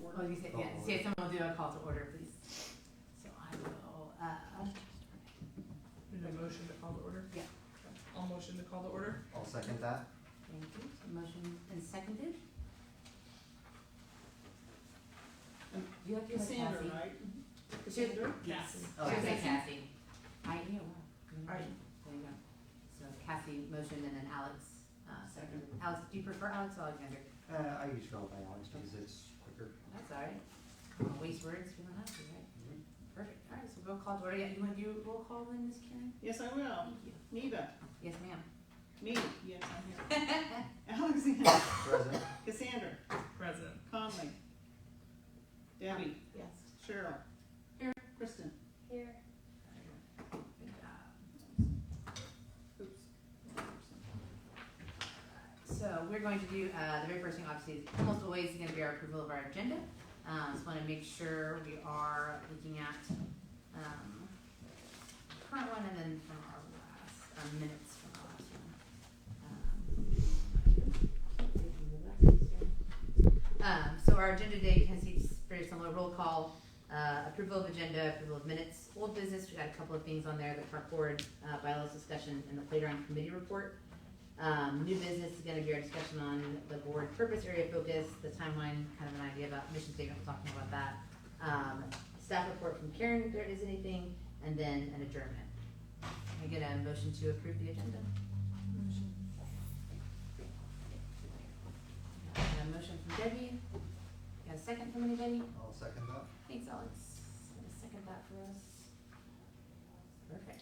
order. Oh, you say, yeah, see if someone will do a call to order, please. So I will, Need a motion to call to order? yeah, I'll motion to call to order. I'll second that. thank you. So motion and seconded. Do you have to say Cassandra, Cassie? right? Cassandra? Cassie. Oh, Should I say Cassie. Cassie? Yeah, wow. Aye. There you go. So Cassie motion and then Alex, seconded. Alex, do you prefer Alex or Alexander? I usually go by Alex because it's quicker. That's all right. Don't waste words if you don't have to, right? Perfect. All right, so roll call to order. Yeah, you want to do roll call then, Ms. Karen? Yes, I will. Thank you. Neva. Yes, ma'am. Me. Yes, I'm here. Alexander. Present. Cassandra. Present. Conley. Debbie. Yes. Cheryl. Here. Kristen. Here. Good job. Oops. So we're going to do, the very first thing obviously is almost always going to be our approval of our agenda. Just want to make sure we are looking at current one and then from our last, minutes from our last one. So our agenda today can see very similar roll call, approval of agenda, approval of minutes, old business. We got a couple of things on there, the park board bylaws discussion and the playground committee report. New business is going to be our discussion on the board purpose area focus, the timeline, kind of an idea about mission statement, talking about that. Staff report from Karen if there is anything, and then an adjournment. Can I get a motion to approve the agenda? Motion. A motion from Debbie. Got a second from anybody? I'll second that. Thanks, Alex. Gonna second that for us. Perfect.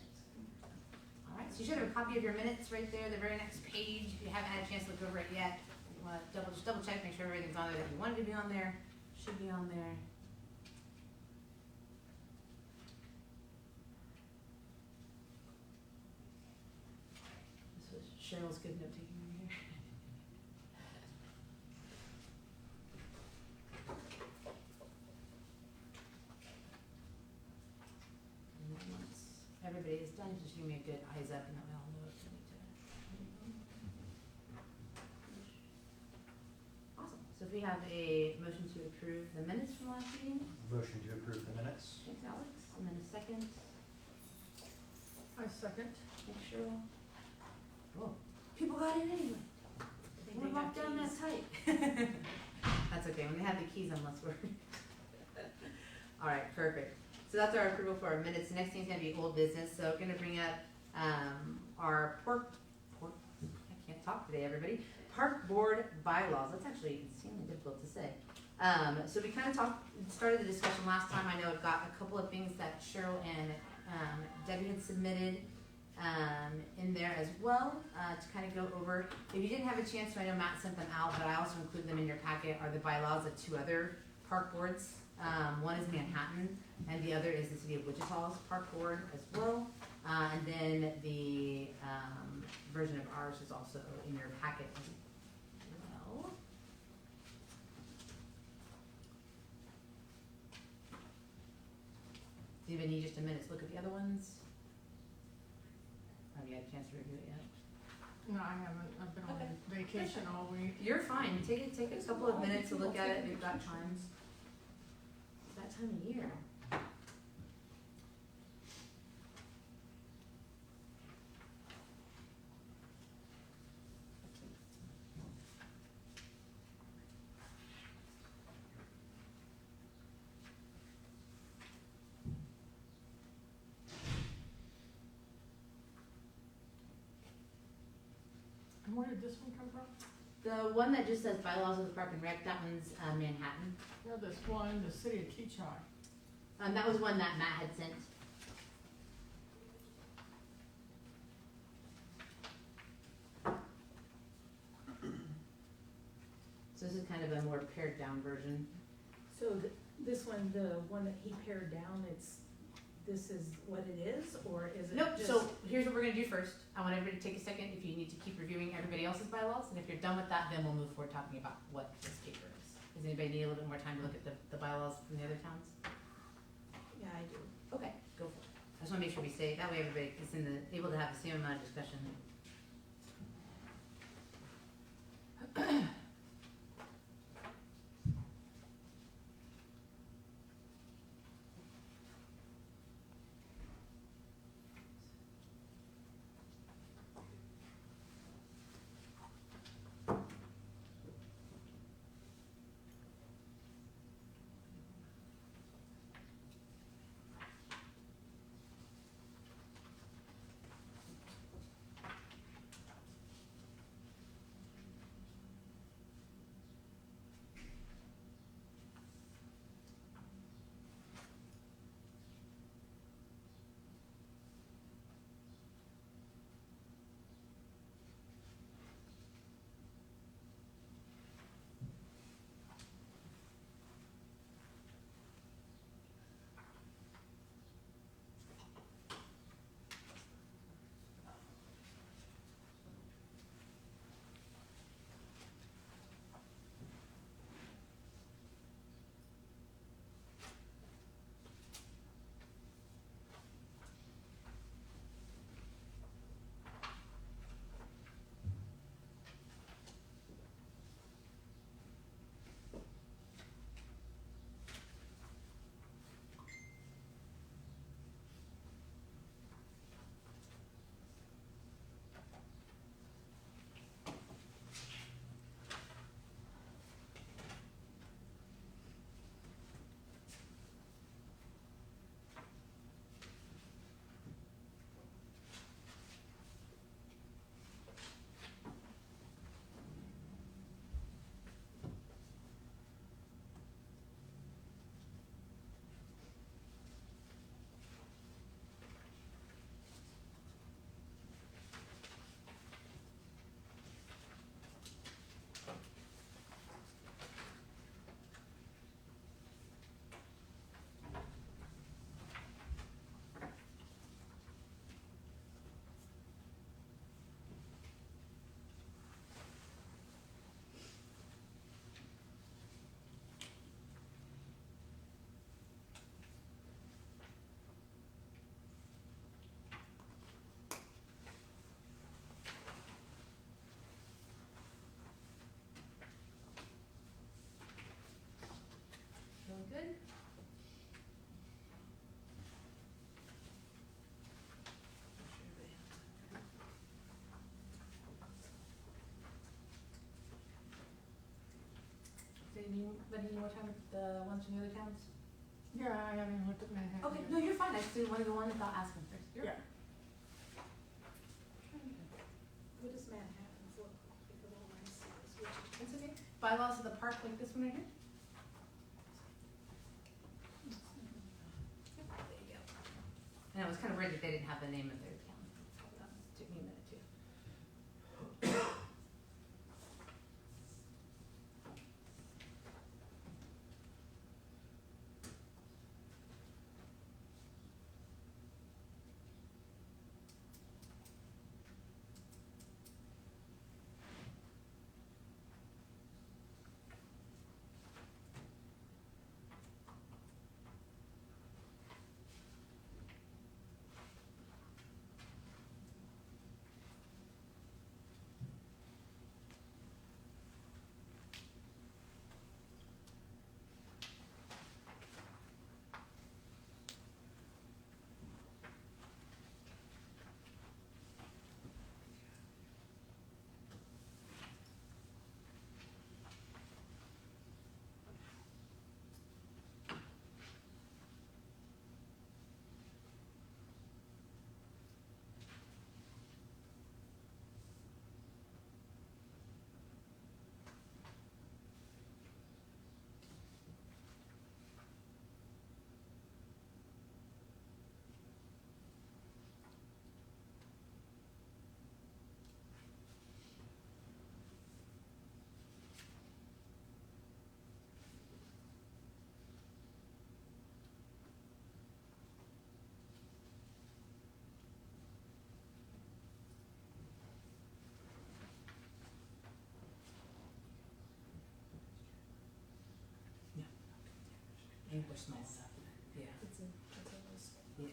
All right, so you should have a copy of your minutes right there, the very next page. If you haven't had a chance to look over it yet, you want to just double check, make sure everything's on there that you wanted to be on there, should be on there. This was Cheryl's good note taking right here. And then once everybody is done, just give me a good eyes up and then we all know what we need to. Awesome. So if we have a motion to approve the minutes from last meeting, Motion to approve the minutes. thanks Alex, and then a second, I second. thanks Cheryl. Whoa, people got in anyway. We're locked down that tight. That's okay, when they have the keys, I'm less worried. All right, perfect. So that's our approval for our minutes. The next thing's gonna be old business, so I'm gonna bring up, our I can't talk today, everybody. Park board bylaws, that's actually extremely difficult to say. So we kind of started the discussion last time. I know I've got a couple of things that Cheryl and, Debbie had submitted, in there as well, to kind of go over. If you didn't have a chance to, I know Matt sent them out, but I also include them in your packet, are the bylaws of two other park boards. One is Manhattan, and the other is the City of Wichita's park board as well. And then the version of ours is also in your packet as well. Do you need just a minute to look at the other ones? Have you had a chance to review it yet? No, I haven't. I've been Okay. on vacation all week. You're fine. Take a couple of minutes to look at it. We've got time. It's that time of year. And where did this one come from? The one that just says bylaws of the park and rec, that one's Manhattan. Yeah, this one, the city of Kechi. That was one that Matt had sent. So this is kind of a more pared down version. So this one, the one that he pared down, this is what it is, or is it Nope, just? so here's what we're gonna do first. I want everybody to take a second if you need to keep reviewing everybody else's bylaws, and if you're done with that, then we'll move forward talking about what this paper is. Does anybody need a little bit more time to look at the bylaws from the other towns? Yeah, I do. Okay, go for it. I just wanna make sure we say, that way everybody is able to have the same amount of discussion. anybody know what time the ones from the other towns? Yeah, I haven't even looked at Manhattan. Okay, yet. no, you're fine, I just didn't wanna go on without asking first. Yeah. What does Manhattan's look like, because all I see is Wichita. It's okay. Bylaws of the park, like this one right here? There you go. And I was kinda worried that they didn't have the name of their town. Took me a minute too. English small stuff, yeah, It's a list. yeah.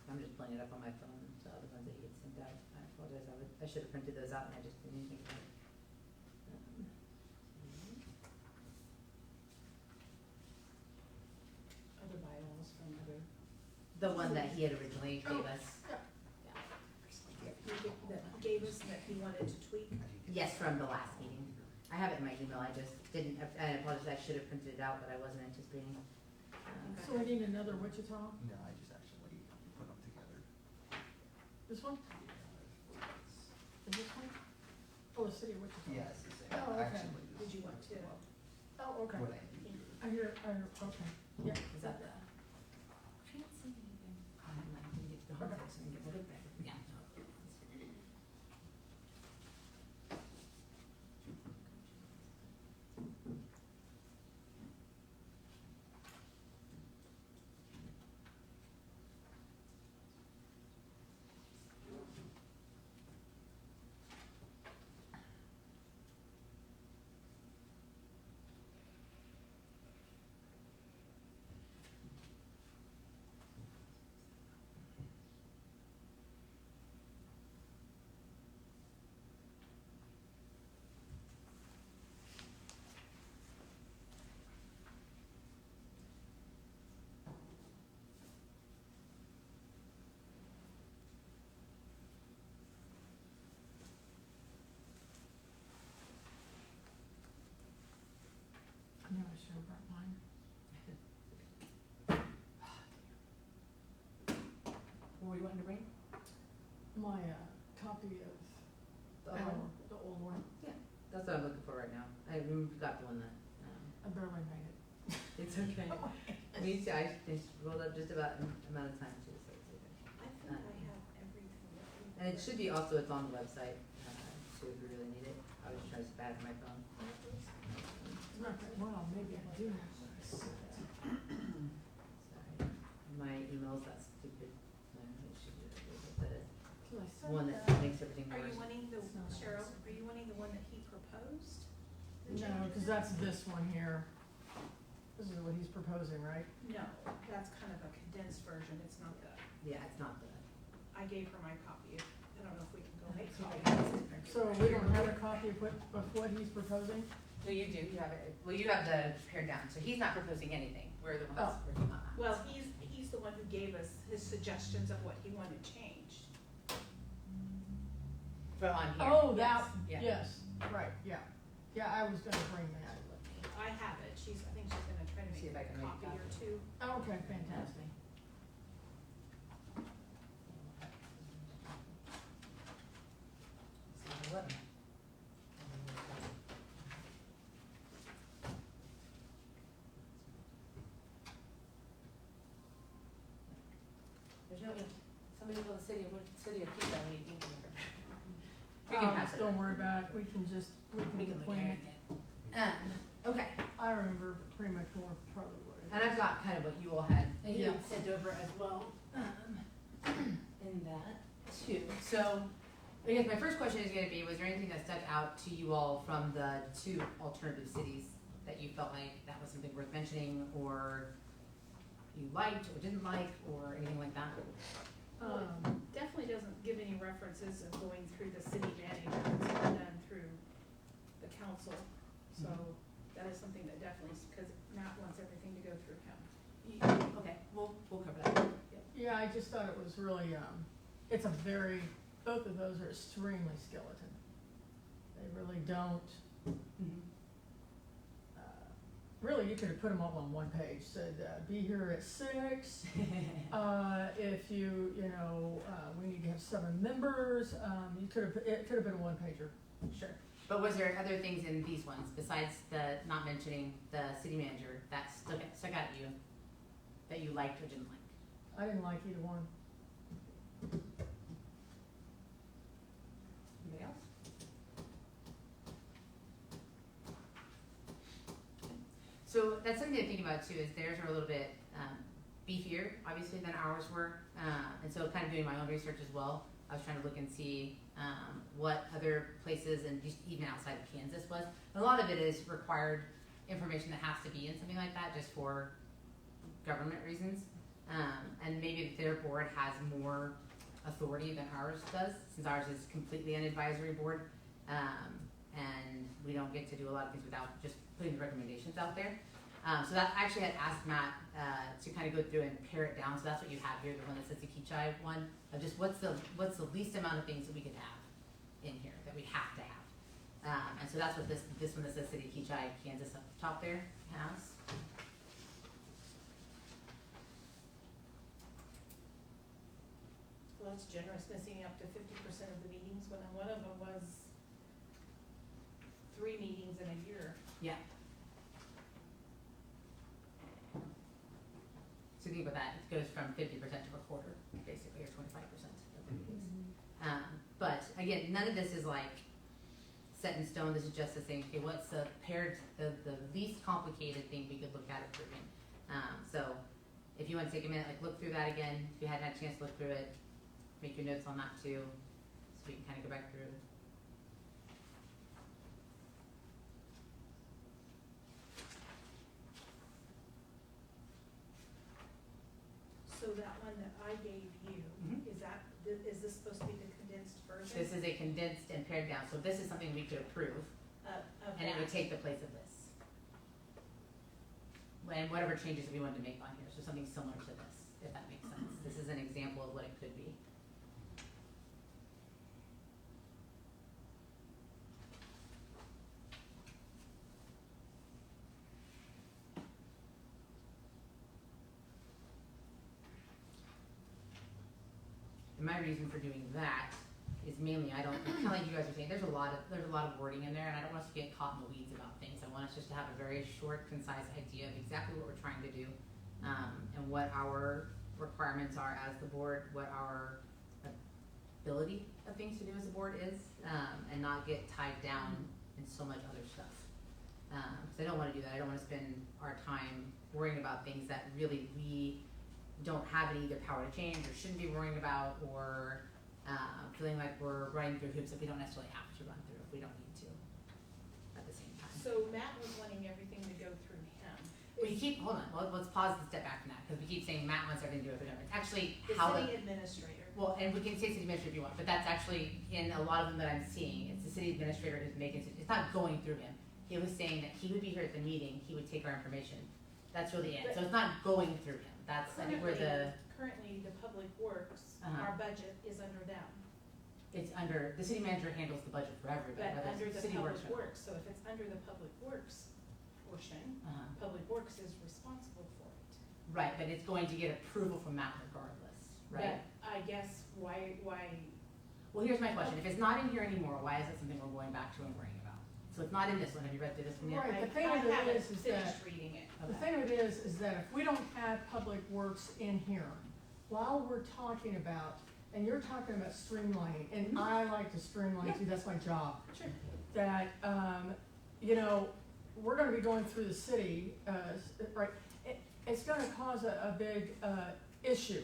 I'm just pulling it up on my phone, so the ones that you had sent out, I apologize, I should have printed those out and I just didn't even think about it. Other bylaws from other. The one that he had originally gave us. That he gave us that he wanted to tweak. Yes, from the last meeting. I have it in my email, I just didn't, I apologize, I should have printed it out, but I wasn't anticipating. So we need another Wichita, No, I just actually put them together. this one, and this one? Oh, the city of Wichita. Yeah, it's the same. Oh, okay. Actually, Did you want to? Oh, okay. What I need. Okay, yeah. Is that the? I didn't see anything. I didn't get to the home office and get rid of that. Yeah. I'm never sure about mine. to bring? My, copy of The other one? the old one. That's what I'm looking for right now. I got the one that, I barely made it. it's okay. Me too, I rolled up just about amount of time too, so it's okay. I think I have everything that we. And it should be also, it's on the website, too, if you really need it. I was trying to bad my phone. Well, maybe I do. Sorry. My email's that stupid, no, it should be the Cause I sent one that makes everything Are you worse. wanting the, It's not Cheryl, awesome. are you wanting the one that he proposed? The No, changes? cause that's this one here. This is what he's proposing, right? No, that's kind of a condensed version, it's not the, Yeah, it's not the, I gave her my copy, I don't know if we can go make Okay. copies. So we don't have a copy of what he's proposing? no, you do, you have it, well, you have the pared down, so he's not proposing anything, we're the ones Oh. working on that. Well, he's the one who gave us his suggestions of what he wanted changed. For on here. Oh, that, Yeah. yes, right, yeah. Yeah, I was gonna bring that. I have it, I think she's gonna try to See make if I a can make a copy or copy. two. Okay, fantastic. See, 11. There's no, somebody call the city of Kechi, we need to. We can pass it. Don't worry about it, we can We can look plan at it. it. Okay, I remember pretty much more probably what it is. and I've got kind of what you all had Yeah. sent over as well, in that too. So, I guess my first question is gonna be, was there anything that stuck out to you all from the two alternative cities that you felt like that was something worth mentioning, or you liked or didn't like, or anything like that? Definitely doesn't give any references of going through the city manager, it's all done through the council. So that is something that definitely, because Matt wants everything to go through him. Okay, we'll cover that. Yeah, I just thought it was really, it's a very, both of those are extremely skeleton. They really don't, really, you could have put them all on one page, said, be here at 6. If you know, we need to have 7 members, you could have, it could have been a one pager. Sure. But was there other things in these ones, besides the not mentioning the city manager, that stuck out at you, that you liked or didn't like? I didn't like either one. Anybody else? So that's something to think about too, is theirs are a little bit beefier, obviously, than ours were. And so kind of doing my own research as well, I was trying to look and see what other places and just even outside of Kansas was. And a lot of it is required information that has to be in something like that just for government reasons. And maybe their board has more authority than ours does, since ours is completely an advisory board. And we don't get to do a lot of things without just putting the recommendations out there. So that I actually had asked Matt to kind of go through and pare it down. So that's what you have here, the one that says the Kechi one, of just what's the least amount of things that we could have in here that we have to have. And so that's what this one that says City of Kechi, Kansas up top there has. Well, that's generous, missing up to 50% of the meetings, when one of them was 3 meetings in a year. Yeah. So think about that, it goes from 50% to a quarter, basically, or 25% of the meetings. But again, none of this is like set in stone, this is just the saying, okay, what's the least complicated thing we could look at approving? So if you want to take a minute, like look through that again, if you hadn't had a chance to look through it, make your notes on that too, so we can kind of go back through. So that one that I gave you, Mhm. is this supposed to be the condensed version? This is a condensed and pared down, so this is something we could approve, Of and it would that? take the place of this. And whatever changes that we wanted to make on here, so something similar to this, if that makes sense. This is an example of what it could be. And my reason for doing that is mainly, I don't, kind of like you guys are saying, there's a lot of wording in there, and I don't want us to get caught in the weeds about things. I want us just to have a very short, concise idea of exactly what we're trying to do, and what our requirements are as the board, what our ability of things to do as a board is, and not get tied down in so much other stuff. Because I don't want to do that. I don't want to spend our time worrying about things that really we don't have any either power to change or shouldn't be worrying about, or feeling like we're running through hoops that we don't necessarily have to run through if we don't need to at the same time. So Matt was wanting everything to go through him. Hold on, let's pause and step back from that, because we keep saying Matt wants everything to do it, but it's actually The how city administrator. well, and we can say city administrator if you want, but that's actually, in a lot of them that I'm seeing, it's the city administrator who's making, it's not going through him. He was saying that he would be here at the meeting, he would take our information. That's really it, so it's not going through him, that's, I think where Currently, the public works, our budget is under them, it's under, the city manager handles the budget for everybody, but whether under it's the city public works or not. works, so if it's under the public works portion, Uh-huh. public works is responsible for it. Right, but it's going to get approval from Matt regardless, right? But I guess why, Well, here's my question, if it's not in here anymore, why is it something we're going back to and worrying about? So it's not in this one, have you read through this one yet? Right. I the thing of it haven't is finished that- reading it. The Okay. thing of it is that if we don't have public works in here, while we're talking about, and you're talking about streamlining, and I like to streamline too, that's my job. Sure. That, you know, we're gonna be going through the city, right, it's gonna cause a big, issue,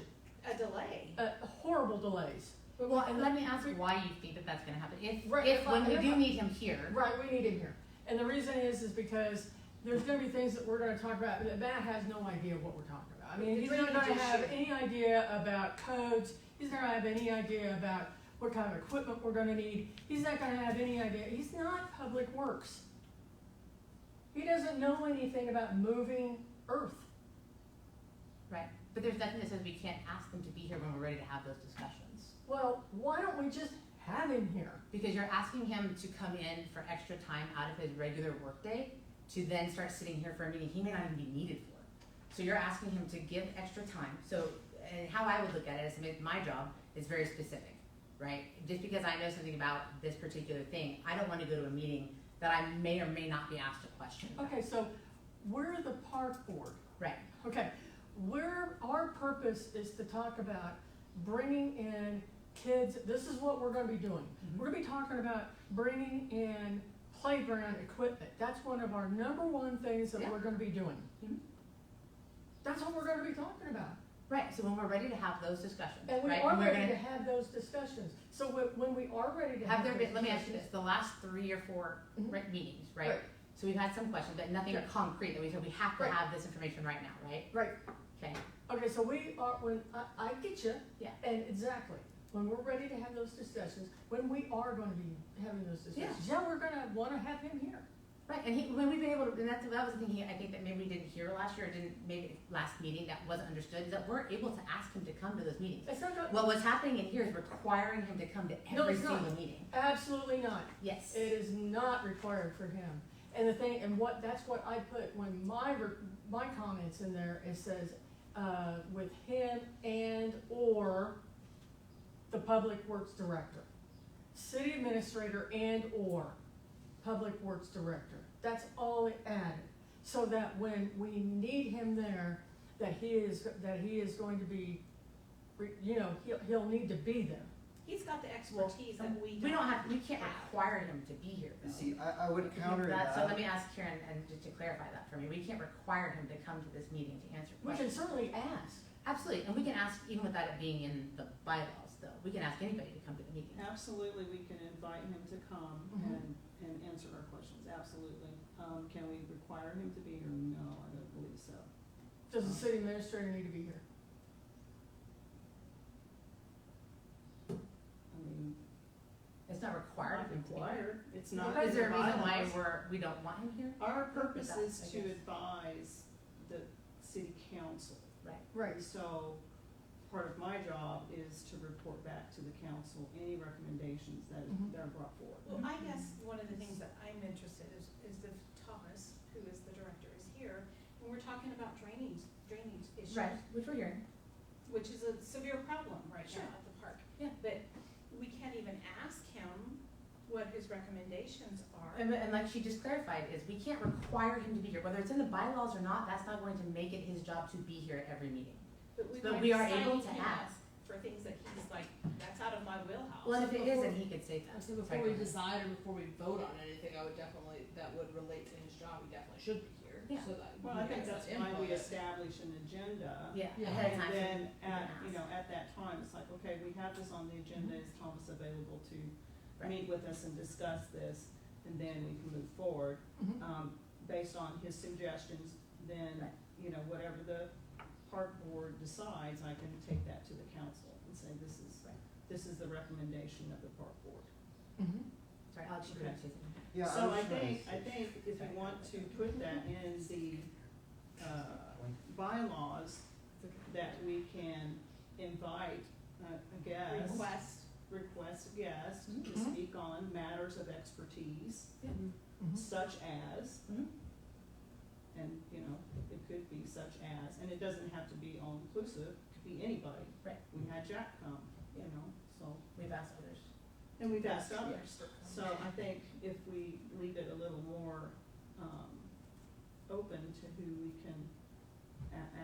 A delay. horrible delays. Well, and let me ask why you think that that's gonna happen, Right, if, if when I- we if do I- need him here. Right, we need him here. And the reason is because there's gonna be things that we're gonna talk about, that Matt has no idea what we're talking about. I mean, he's not gonna have any idea about codes, he's not gonna have any idea about what kind of equipment we're gonna need, he's not gonna have any idea, he's not public works. He doesn't know anything about moving earth. Right, but there's nothing that says we can't ask them to be here when we're ready to have those discussions. Well, why don't we just have him here? Because you're asking him to come in for extra time out of his regular workday to then start sitting here for a meeting he may not even be needed for. So you're asking him to give extra time. So, and how I would look at it is my job is very specific, right? Just because I know something about this particular thing, I don't want to go to a meeting that I may or may not be asked a question about. Okay, so we're the park board. Right, Okay, our purpose is to talk about bringing in kids, this is what we're gonna be doing. Mhm. We're gonna be talking about bringing in playground equipment, that's one of our number one things that Yeah. we're gonna be doing. Mhm. That's what we're gonna be talking about. right, so when we're ready to have those discussions, And we right? are and we're ready gonna to have those discussions, so when we are ready to have have there those been, let me ask you discussions- this, the last 3 or 4 Mhm. meetings, right? Right. So we've had some questions, but nothing Yeah. concrete that we said we have to Right. have this information right now, right? Right, Okay, okay, so we are, I get you. Yeah. And exactly, when we're ready to have those discussions, when we are gonna be having those discussions, yeah, we're gonna wanna have him here. right, and when we've been able to, and that was the thing I think that maybe we didn't hear last year, or didn't, maybe last meeting that wasn't understood, is that we're able to ask him to come to those meetings. It's not gonna, What was happening in here is requiring him to come to No, every it's not. single meeting. absolutely not. Yes. It is not required for him. And the thing, and that's what I put when my comments in there, it says, with him and or the public works director. City administrator and or public works director. That's all it added. So that when we need him there, that he is going to be, you know, he'll need to be there. He's got the expertise that we can't require him to be here though. See, I would counter that. So let me ask Karen, and just to clarify that for me, we can't require him to come to this meeting to answer We can questions. certainly ask. Absolutely, and we can ask, even without it being in the bylaws though, we can ask anybody to come to the meeting. Absolutely, we can invite him to come Mhm. and answer our questions, absolutely. Can we require him to be here? No, I don't believe so. Does the city administrator need to be here? I mean, It's not required not of him to be here. required, it's not. Is there a in the reason why bylaws. we don't want him here? Our purpose That, is I to guess. advise the city council. Right. Right. So, part of my job is to report back to the council any recommendations that Mhm. are brought forward. Well, I guess one of the things that I'm interested is if Thomas, who is the director, is here, when we're talking about drainage issues. Right, which we're hearing. Which is a severe problem right Sure. now at the park. his recommendations are. And like she just clarified, is we can't require him to be here, whether it's in the bylaws or not, that's not going to make it his job to be here at every meeting. But But we are able to him ask. for things that he's like, that's out of my wheelhouse. Well, and if it Before- isn't, he could say that. So Sorry, before go we ahead. decide or before we vote on anything, I would definitely, that would relate to his job, he definitely should be here, Yeah. so that. Well, he I think gets that's that why we input. establish an agenda. Yeah, Yeah. ahead of And time. then so at, you you can know, at that time, it's like, okay, we have this on the agenda, is Thomas available to Right. meet with us and discuss this? And then we can move forward, Mhm. based on his suggestions, then, Right. you know, whatever the park board decides, I can take that to the council and say, Right. this is the recommendation of the park board. Mhm. Sorry, Alex, you Okay. couldn't say something. Yeah, So was I trying to think say- if you want to put that in the, bylaws, that we can invite a guest. Request a guest to Mhm. speak on matters of expertise, Mhm. such as, Mhm. and, you know, it could be such as, and it doesn't have to be all-inclusive, it could be anybody. Right. We had Jack come, you know, so, We've asked others. and we've asked others. So I think if we leave it a little more, open to who we can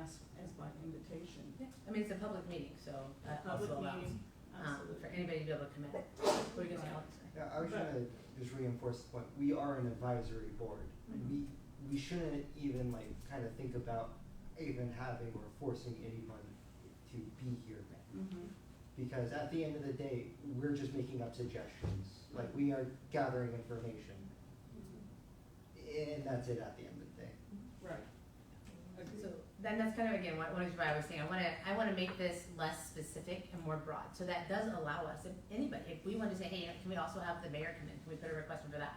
ask as by invitation. Yeah, I mean, it's a public meeting, so that Public also allows, meeting, for absolutely. anybody to be able to come in. What are you gonna say, Alex? Yeah, I was But- trying to just reinforce the point, we are an advisory board. Mhm. We shouldn't even like kind of think about even having or forcing anybody to be here. Mhm. Because at the end of the day, we're just making up suggestions, like we are gathering information, and that's it at the end of the day. Right. So then that's kind of again what I was saying. I wanna make this less specific and more broad. So that does allow us, if anybody, if we want to say, hey, can we also have the mayor come in? Can we put a request in for that?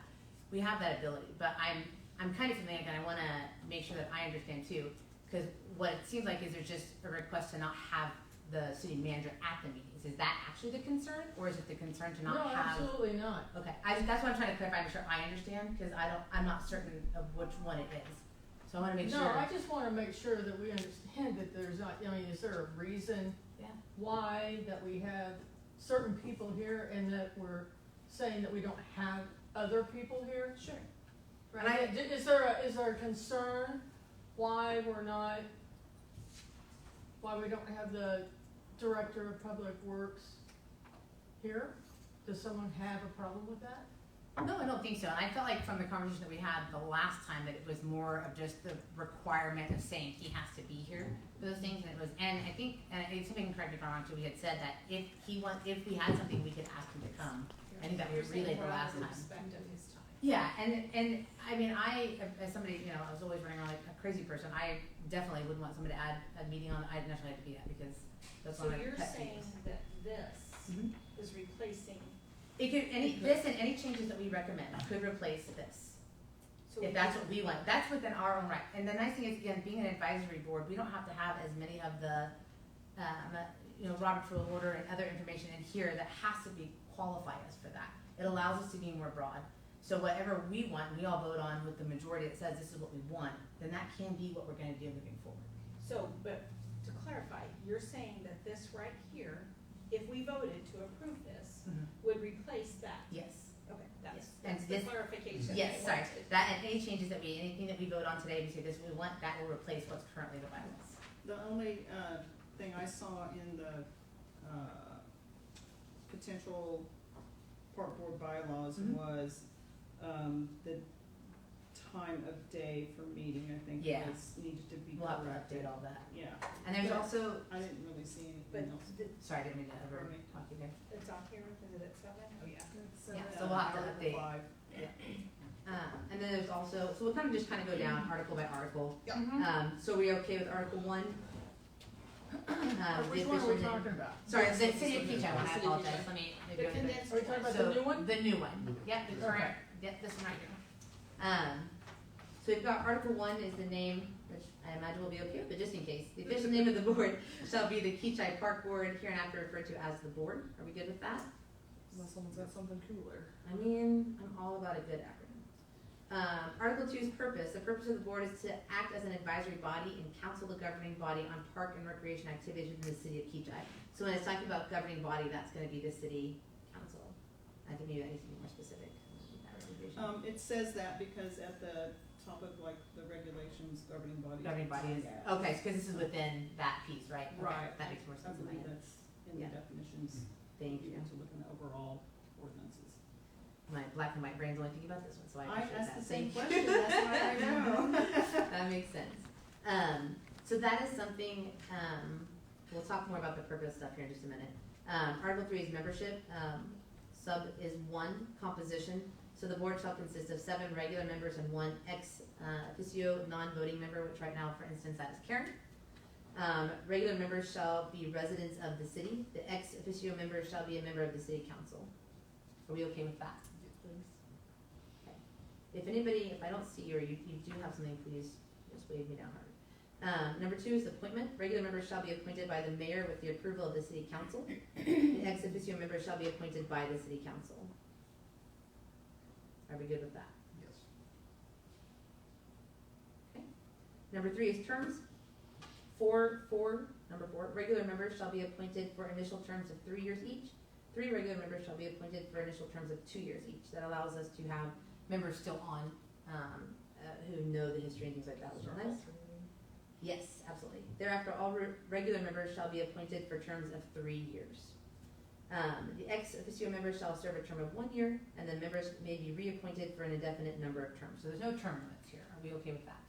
We have that ability. But I'm kind of feeling like I wanna make sure that I understand too, because what it seems like is there's just a request to not have the city manager at the meetings. Is that actually the concern, or is it the concern to No, not have? absolutely not. Okay, that's what I'm trying to clarify, make sure I understand, because I'm not certain of which one it is. So I wanna make sure. No, I just wanna make sure that we understand that there's not, I mean, is there a reason Yeah. why that we have certain people here and that we're saying that we don't have other people here? Sure. Right? And Is there a concern why we're not, why we don't have the director of public works here? Does someone have a problem with that? No, I don't think so. And I felt like from the conversation that we had the last time that it was more of just the requirement of saying he has to be here for those things. And it was, and I think, and if somebody can correct me if I'm wrong too, we had said that if we had something, we could ask him to come. I think that was relayed the last time. Respect of his time. Yeah, and I mean, as somebody, you know, I was always running around like a crazy person. I definitely wouldn't want somebody to add a meeting on, I didn't necessarily have to be that because that's So one of my you're pet saying peeves. that this Mhm. is replacing, It could, this and any changes that we recommend could replace this. so. If that's what we want, that's within our own right. And the nice thing is, again, being an advisory board, we don't have to have as many of the, you know, Robert's Rule of Order and other information in here that has to be qualify us for that. It allows us to be more broad. So whatever we want, we all vote on with the majority that says this is what we want, then that can be what we're gonna do moving forward. So, but to clarify, you're saying that this right here, if we voted to approve this, would replace that? Yes. Okay, Yes. that's And the this- clarification. Yes, I sorry. wanted. That and any changes that anything that we vote on today, we say this we want, that will replace what's currently the bylaws. The only, thing I saw in the, potential park board bylaws Mhm. was, the time of day for meeting, I think Yeah. was, needed to be We'll have to corrected. update all that. Yeah, And there's Yeah. also, I didn't really see But anything else. sorry, I didn't mean to ever Pardon me. talk you there. it's on here, is it at 7? Oh, yeah. Yeah, so we'll have to Article update. 5. And then there's also, so we'll kind of just kind of go down article by article. Mhm. So are we okay with Article 1? The Which one are we official name- talking about? Sorry, the city of Kechi, I City of apologize, Kechi. let me. The go to condensed Are we talking one. about the new one? The new one, yep, the current, Okay. yep, this one right here. So we've got Article 1 is the name, which I imagine will be okay, but just in case. The official name of the board shall be the Kechi Park Board, hereinafter referred to as the board. Are we good with that? Unless someone's got something cooler. I mean, I'm all about a good acronym. Article 2's purpose. The purpose of the board is to act as an advisory body and counsel the governing body on park and recreation activities within the city of Kechi. So when it's talking about governing body, that's gonna be the city council. I think maybe that needs to be more specific. classification? It says that because at the top of like the regulations governing bodies. Governing bodies, Yeah. okay, cause this is within that piece, right? Okay, Right. That makes more I sense in my believe head. that's in the Yeah. definitions. Thank you. To look in the overall ordinances. My black and white brain's only thinking about this one, so I I appreciate that. asked the same Thank you. question, that's why I know. That makes sense. So that is something, we'll talk more about the purpose stuff here in just a minute. Article 3 is membership. Sub is 1, composition. So the board shall consist of 7 regular members and 1 ex officio non-voting member, which right now, for instance, that is Karen. Regular members shall be residents of the city. The ex officio member shall be a member of the city council. Are we okay with that? Okay. If I don't see you or you do have something, please just wave me down hard. Number 2 is appointment. Regular members shall be appointed by the mayor with the approval of the city council. The ex officio members shall be appointed by the city council. Are we good with that? Yes. Okay. Number 3 is terms. Number 4, regular members shall be appointed for initial terms of 3 years each. 3 regular members shall be appointed for initial terms of 2 years each. That allows us to have members still on, who know the history and things like that, which is nice. Yes, absolutely. Thereafter, all regular members shall be appointed for terms of 3 years. The ex officio members shall serve a term of 1 year, and then members may be reappointed for an indefinite number of terms. So there's no term limits here. Are we okay with that?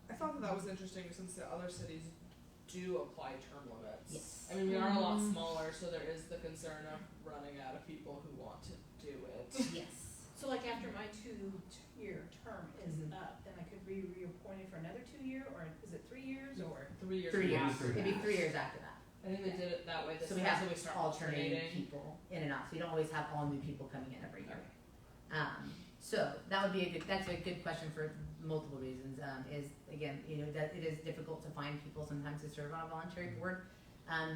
I thought that was interesting since the other cities do apply term limits. Yes. I mean, we are a lot smaller, so there is the concern of running out of people who want to do it. Yes. So like after my 2-year term is Mhm. up, then I could be reappointed for another 2-year, or is it 3 years, or? 3 years. 3 years. after It'd be that. 3 years after that. I think they did it that way this So we time, have so we start alternating alternating. people in and out, so you don't always have all new people coming in every year. So that would be that's a good question for multiple reasons, is again, that it is difficult to find people sometimes to serve on a voluntary board.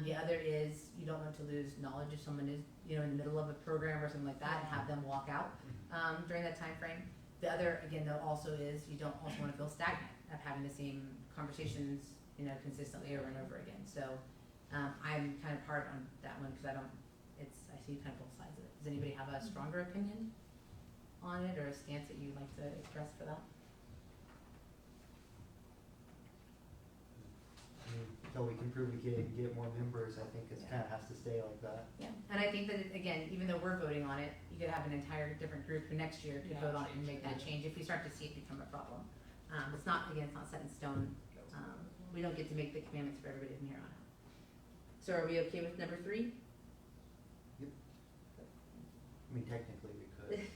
The other is you don't want to lose knowledge if someone is, in the middle of a program or something like that, and have them walk out, during that time frame. The other, again, though, also is you don't also want to feel stagnant of having the same conversations, consistently over and over again. So, I'm kind of hard on that one because I see kind of both sides of it. Does anybody have a stronger opinion on it or a stance that you'd like to express for that? Until we can prove we can get more members, I think it Yeah. kind of has to stay like that. Yeah, and I think that, again, even though we're voting on it, you could have an entire different group who next year could Yeah, vote on it and change make that it. change if we start to see it become a problem. It's not set in stone. We don't get to make the commandments for everybody from here on out. So are we okay with number 3? I mean, technically we could.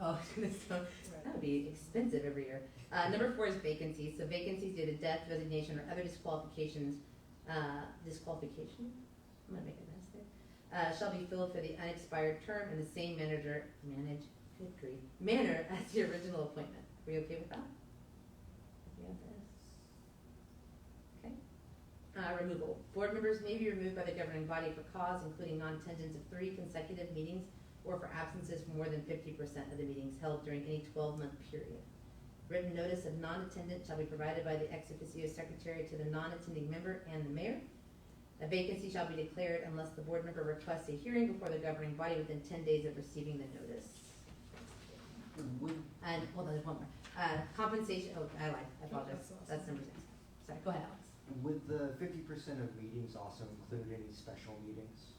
Oh, so that would be expensive every year. Number 4 is vacancies. So vacancies due to death, resignation, or other disqualification, I'm gonna make a mess there, shall be filled for the unexpired term in the same manner as the original appointment. Are we okay with that? Okay. Removal. Board members may be removed by the governing body for cause, including non-attendance of 3 consecutive meetings or for absences for more than 50% of the meetings held during any 12-month period. Written notice of non-attendance shall be provided by the ex officio secretary to the non-attending member and the mayor. A vacancy shall be declared unless the board member requests a hearing before the governing body within 10 days of receiving the notice. And, hold on, there's one more. Compensation, I lied, I apologize. That's number 6. Sorry, go ahead, Alex. Would the 50% of meetings also include any special meetings?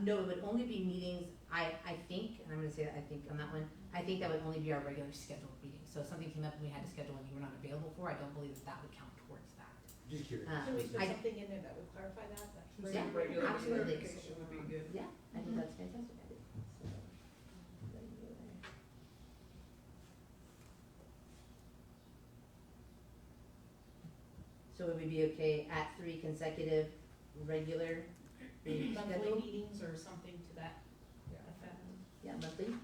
No, it would only be meetings, I think, and I'm gonna say that I think on that one, I think that would only be our regular scheduled meetings. So if something came up and we had to schedule and you were not available for, I don't believe that would count towards that. Just curious. Can we put I- something in there that would clarify that? Yeah, regular absolutely. Clarification would be good. Yeah, I think that's fantastic idea. So, there you go there. So would we be okay at 3 consecutive regular Monthly scheduled? meetings or something to that Yeah. effect. Yeah, monthly.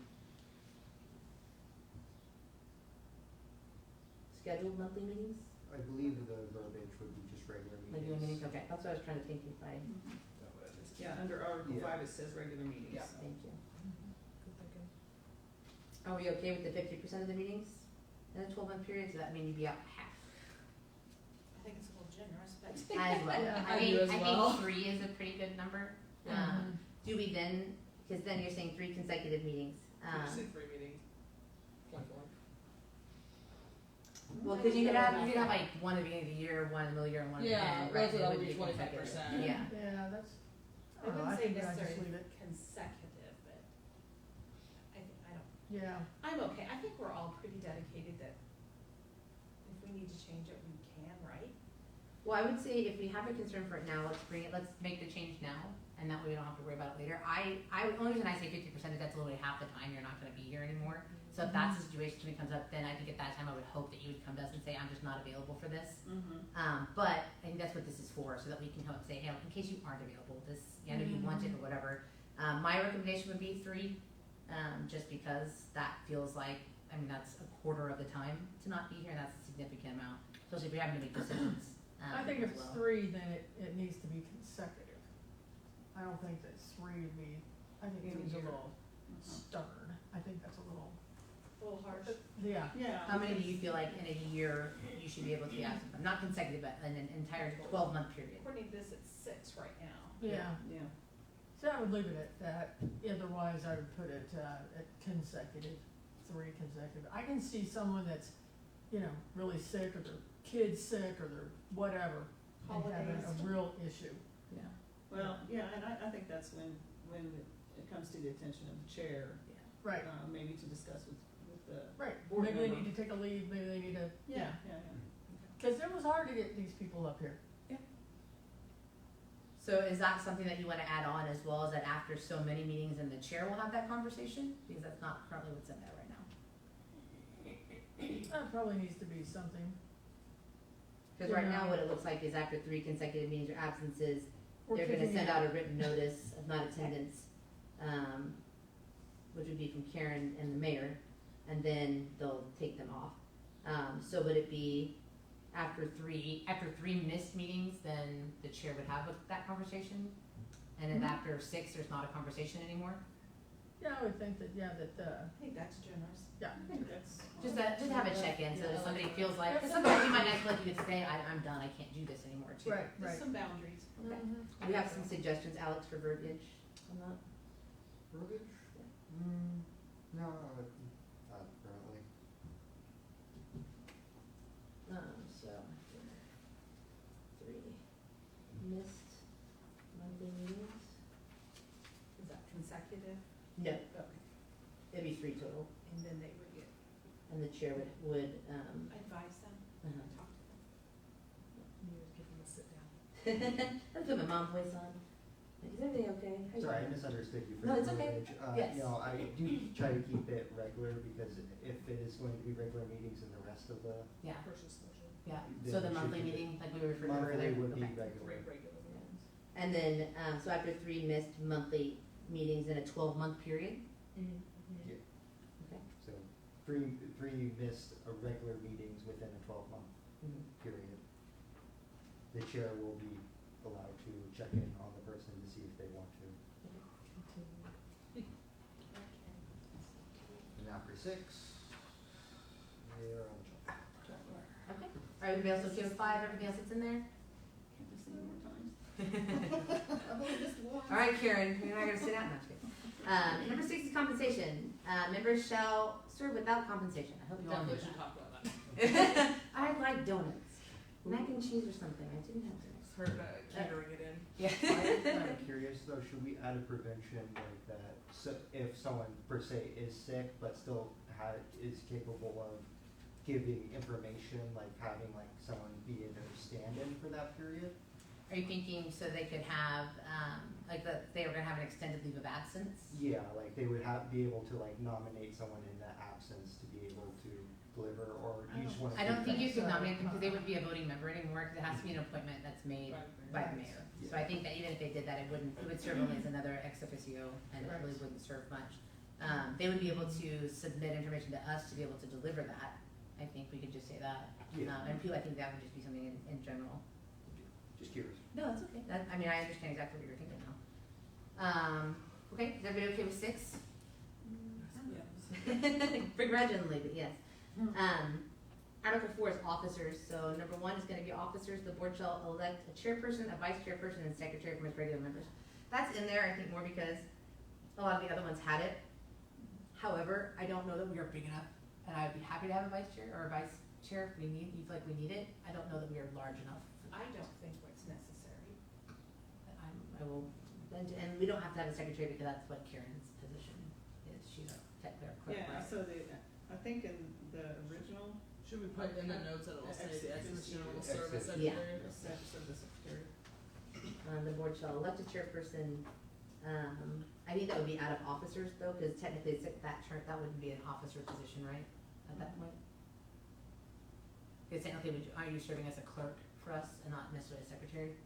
Scheduled monthly meetings? I believe the verbiage would be just regular Regular meetings, meetings. okay, that's what I was trying to think if I, Yeah, under Article Yeah. 5, it says regular meetings. Yeah. so. thank you. Are we okay with the 50% of the meetings in a 12-month period? Does that mean you'd be out half? I think it's a little generous, but. As well. Yeah, I I mean, do as I well. think 3 is a pretty good number. Mhm. Do we then because then you're saying 3 consecutive meetings. Just say 3 meetings, point blank. Well, because you could have like one at the beginning of the year, one in the middle of the year, and one at the Yeah, end, right? that's It what would would be be consecutive. 25%. Yeah. Yeah, that's, I wouldn't say think I'd just necessarily leave it. consecutive, but I don't, Yeah, I'm okay, I think we're all pretty dedicated that if we need to change it, we can, right? Well, I would say if we have a concern for it now, let's make the change now, and that way we don't have to worry about it later. Only reason I say 50% is that's literally half the time you're not gonna be here anymore. So if that's the situation when it comes up, then I think at that time I would hope that you would come to us and say, I'm just not available for this. But I think that's what this is for, so that we can help say, hey, in case you aren't available, I know you want it or whatever. My recommendation would be 3, just because that feels like, I mean, that's a quarter of the time to not be here, and that's a significant amount, especially if you're having to make decisions. I think if as it's well. 3, then it needs to be consecutive. I don't think that 3 would be, I think In a 3's a year. little stubborn, I think that's a little, A little harsh. yeah. Yeah. How many do you feel like in a year you should be able to be absent from? Not consecutive, but in an entire 12-month period. According to this, it's 6 right now. Yeah, Yeah. so I would leave it at that, otherwise I would put it, at consecutive, 3 consecutive. I can see someone that's, really sick, or their kid's sick, or their whatever, and having Holidays. a real issue. Yeah. Well, yeah, and I think that's when it comes to the attention of the chair, Right, maybe to discuss with the, right, Board maybe they member. need to take a leave, maybe they need to, yeah. cause it was hard to get these people up here. So is that something that you want to add on as well, as that after so many meetings and the chair will have that conversation? Because that's not currently what's in there right now. That probably needs to be something. Because right now Yeah. what it looks like is after 3 consecutive meetings or absences, We're they're gonna kicking send you out a written notice of not attendance, which would be from Karen and the mayor, and then they'll take them off. So would it be after 3 missed meetings, then the chair would have that conversation? And then Mhm. after 6, there's not a conversation anymore? Yeah, I would think that, I think that's generous. I think that's. Just have a check-in, so Yeah, if I somebody like feels that. like, because sometimes you might not feel like you could say, I'm done, I can't do this anymore too. right, Just right. some boundaries. Okay. Mhm. We have some suggestions, Alex, for verbiage on that? Verbiage? No, not currently. So, 3 missed Monday meetings? Is that consecutive? No, Okay. it'd be 3 total, And then they would get, and the chair would, advise them, uh-huh. talk to them. You would give them a sit down. Let's put my mom voice on. Like, is everything okay? How you Sorry, I doing? misunderstood you for No, the it's okay. verbiage. Yes. I do try to keep it regular, because if it is going to be regular meetings in the rest of the Yeah, Versus special. yeah, Then so the it should monthly be- meeting, like we referred to monthly earlier? would be Okay. regular. Regular meetings. And then, so after 3 missed monthly meetings in a 12-month period? Yeah. Okay. So three missed regular meetings within a 12-month period. The chair will be allowed to check in on the person to see if they want to. And after 6, they are on the job. Okay. All right, everybody else okay with 5, everything else that's in there? Can't we say it more times? I've only missed one. All right, Karen, you're not gonna sit down, no, just kidding. Number 6 is compensation. Members shall serve without compensation. I hope you all knew Definitely should that. talk about that. I like donuts, mac and cheese or something. I didn't have those. It's hard catering it in. Yeah. I'm kind of curious though, should we add a prevention like that, so if someone per se is sick but still is capable of giving information, like having like someone be in their stand-in for that period? Are you thinking so they could have, they were gonna have an extended leave of absence? Yeah, like they would be able to like nominate someone in that absence to be able to deliver, or you just wanna. I don't think you So, could nominate them because they wouldn't be a voting member anymore, because it has to be an appointment that's made by the mayor. So I think that even if they did that, it would serve only as another ex officio, and it really wouldn't serve much. They would be able to submit information to us to be able to deliver that. I think we could just say that. Yeah. And I think that would just be something in general. Just curious. No, it's okay. I mean, I understand exactly what you're thinking now. Okay, is everybody okay with 6? Begrudgingly, but yes. Article 4 is officers. So number 1 is going to be officers. The board shall elect a chairperson, a vice chairperson, and secretary from its regular members. That's in there, I think, more because A lot of the other ones had it. However, I don't know that we are big enough, and I'd be happy to have a vice chair or a vice chair if we need, you feel like we need it. I don't know that we are large enough. I don't think it's necessary. I will, and we don't have to have a secretary because that's what Karen's position is. She's a technically our clerk, Yeah, right? so I think in the original, Should we put in the notes that it'll say the ex-officio will serve as Yeah. secretary? of the secretary. The board shall elect a chairperson. I think that would be out of officers though, because technically it's that term, that wouldn't be an officer position, right? At that point? Because technically, are you serving as a clerk for us and not necessarily a secretary?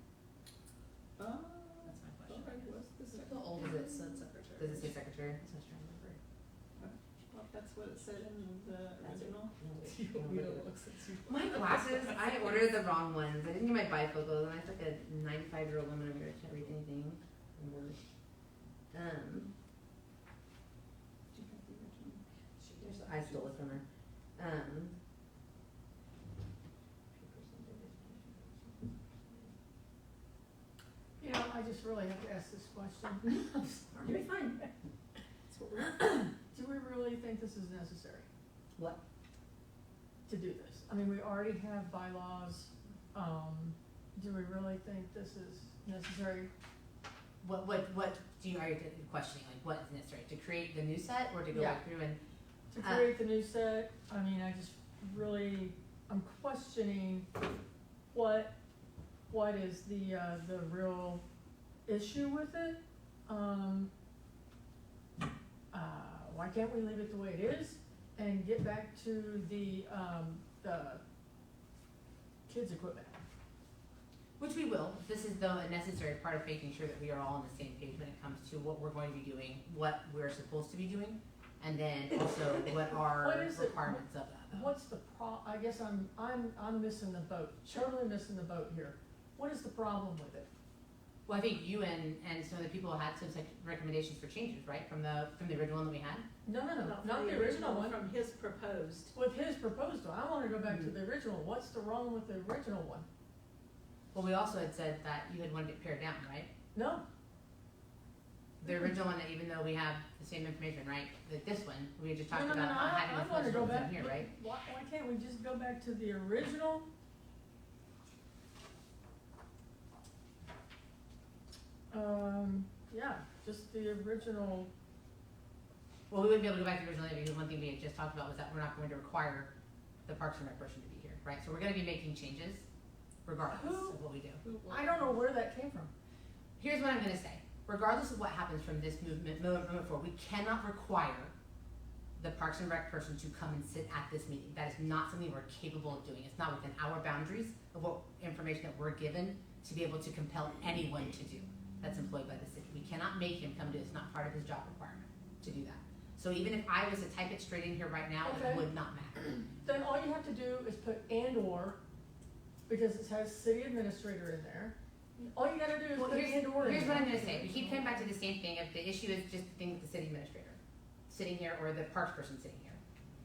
That's my question. Okay, what's the The second? old it said secretary. Does it say secretary? That's what I was trying to remember. Well, that's what it said in the That's it. original. We don't look since you. My glasses, I ordered the wrong ones. I didn't get my bifocals, and I took a 95-year-old woman over here. I can't read anything. in Word. Do you have the original? I stole it from her. You know, I just really have to ask this question. I'm sorry. You're fine. That's what we're- Do we really think this is necessary What? to do this? I mean, we already have bylaws. Do we really think this is necessary? What do you, are you questioning, like what is necessary, to create the new set or to go Yeah. back through and? To create the new set, I mean, I just really, I'm questioning what is the real issue with it? Why can't we leave it the way it is and get back to the kids' equipment? Which we will. This is though a necessary part of making sure that we are all on the same page when it comes to what we're going to be doing, what we're supposed to be doing, and then also what are What is it? requirements of that though. What's the I guess I'm missing the boat, totally missing the boat here. What is the problem with it? Well, I think you and some of the people had some recommendations for changes, right, from the original one that we had? No, Not not the original one. From his proposed. With his proposal, I wanna go back to the original. What's the wrong with the original one? Well, we also had said that you had wanted it pared down, right? No, The original one, that even though we have the same information, right, like this one, we had just talked no, about not having I as wanna much go as back. in here, right? Why can't we just go back to the original? Yeah, just the original. Well, we wouldn't be able to go back to the original because one thing we had just talked about was that we're not going to require the Parks and Rec person to be here, right? So we're gonna be making changes regardless of what we do. I don't know where that came from. Here's what I'm gonna say. Regardless of what happens from this movement forward, we cannot require the Parks and Rec person to come and sit at this meeting. That is not something we're capable of doing. It's not within our boundaries of what information that we're given to be able to compel anyone to do that's employed by the city. We cannot make him come do it. It's not part of his job requirement to do that. So even if I was to type it straight in here right now, Okay. it would not matter. Then all you have to do is put and/or, because it has city administrator in there. All you gotta do is Well, put and/or in here's there. what I'm gonna say. We keep coming back to the same thing. If the issue is just the thing with the city administrator sitting here or the parks person sitting here,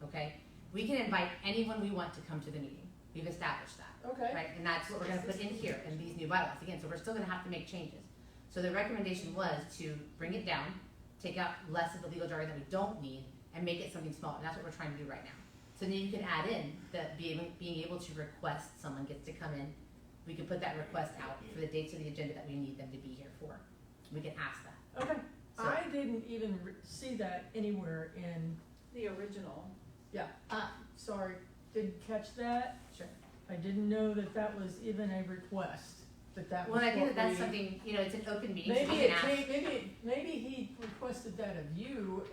okay? We can invite anyone we want to come to the meeting. We've established that. Okay, Right, and that's what we're gonna put in here, in these new bylaws, again, so we're still gonna have to make changes. So the recommendation was to bring it down, take out less of the legal jargon that we don't need, and make it something small, and that's what we're trying to do right now. So then you can add in that being able to request someone gets to come in, we can put that request out for the dates of the agenda that we need them to be here for. We can ask that. okay. So- I didn't even see that anywhere in, The original. yeah, sorry, didn't catch that. Sure. I didn't know that that was even a request, that was Well, I think what that that's we- something, you know, it's an open meeting, so Maybe we it can ask. came, maybe he requested that of you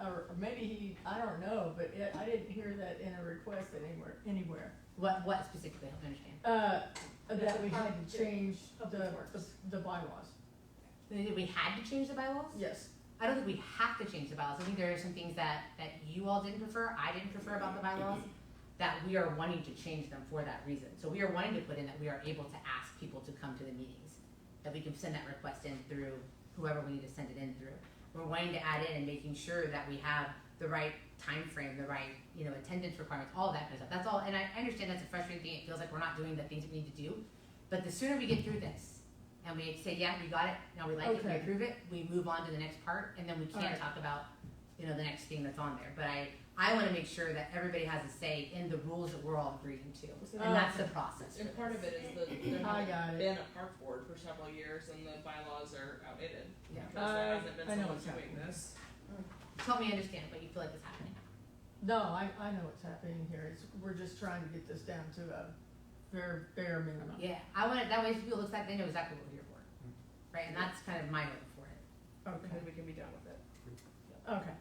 or maybe he, I don't know, but I didn't hear that in a request anywhere. What specifically, help me understand. That we had to change Public Works. the bylaws. We had to change the bylaws? Yes. I don't think we have to change the bylaws. I think there are some things that you all didn't prefer, I didn't prefer about the bylaws, that we are wanting to change them for that reason. So we are wanting to put in that we are able to ask people to come to the meetings, that we can send that request in through whoever we need to send it in through. We're wanting to add in and making sure that we have the right time frame, the right, you know, attendance requirements, all that kind of stuff. That's all, and I understand that's a frustrating thing. It feels like we're not doing the things we need to do. But the sooner we get through this, and we say, yeah, we got it, now we like it, we Okay. approve it, we move on to the next part, and then we can't Alright. talk about, you know, the next thing that's on there. But I wanna make sure that everybody has a say in the rules that we're all agreeing to, and that's the process. And part of it is that there I got hasn't it. been a park board for several years and the bylaws are outdated. Yeah. Because there hasn't been I know someone what's doing happening. this. Help me understand what you feel like is happening. No, I know what's happening here, we're just trying to get this down to a very bare minimum. Yeah, I want it, that way if people look at it, they know exactly what we're here for, right, and that's kind of my hope for it. And Okay, then we can be done with it. okay.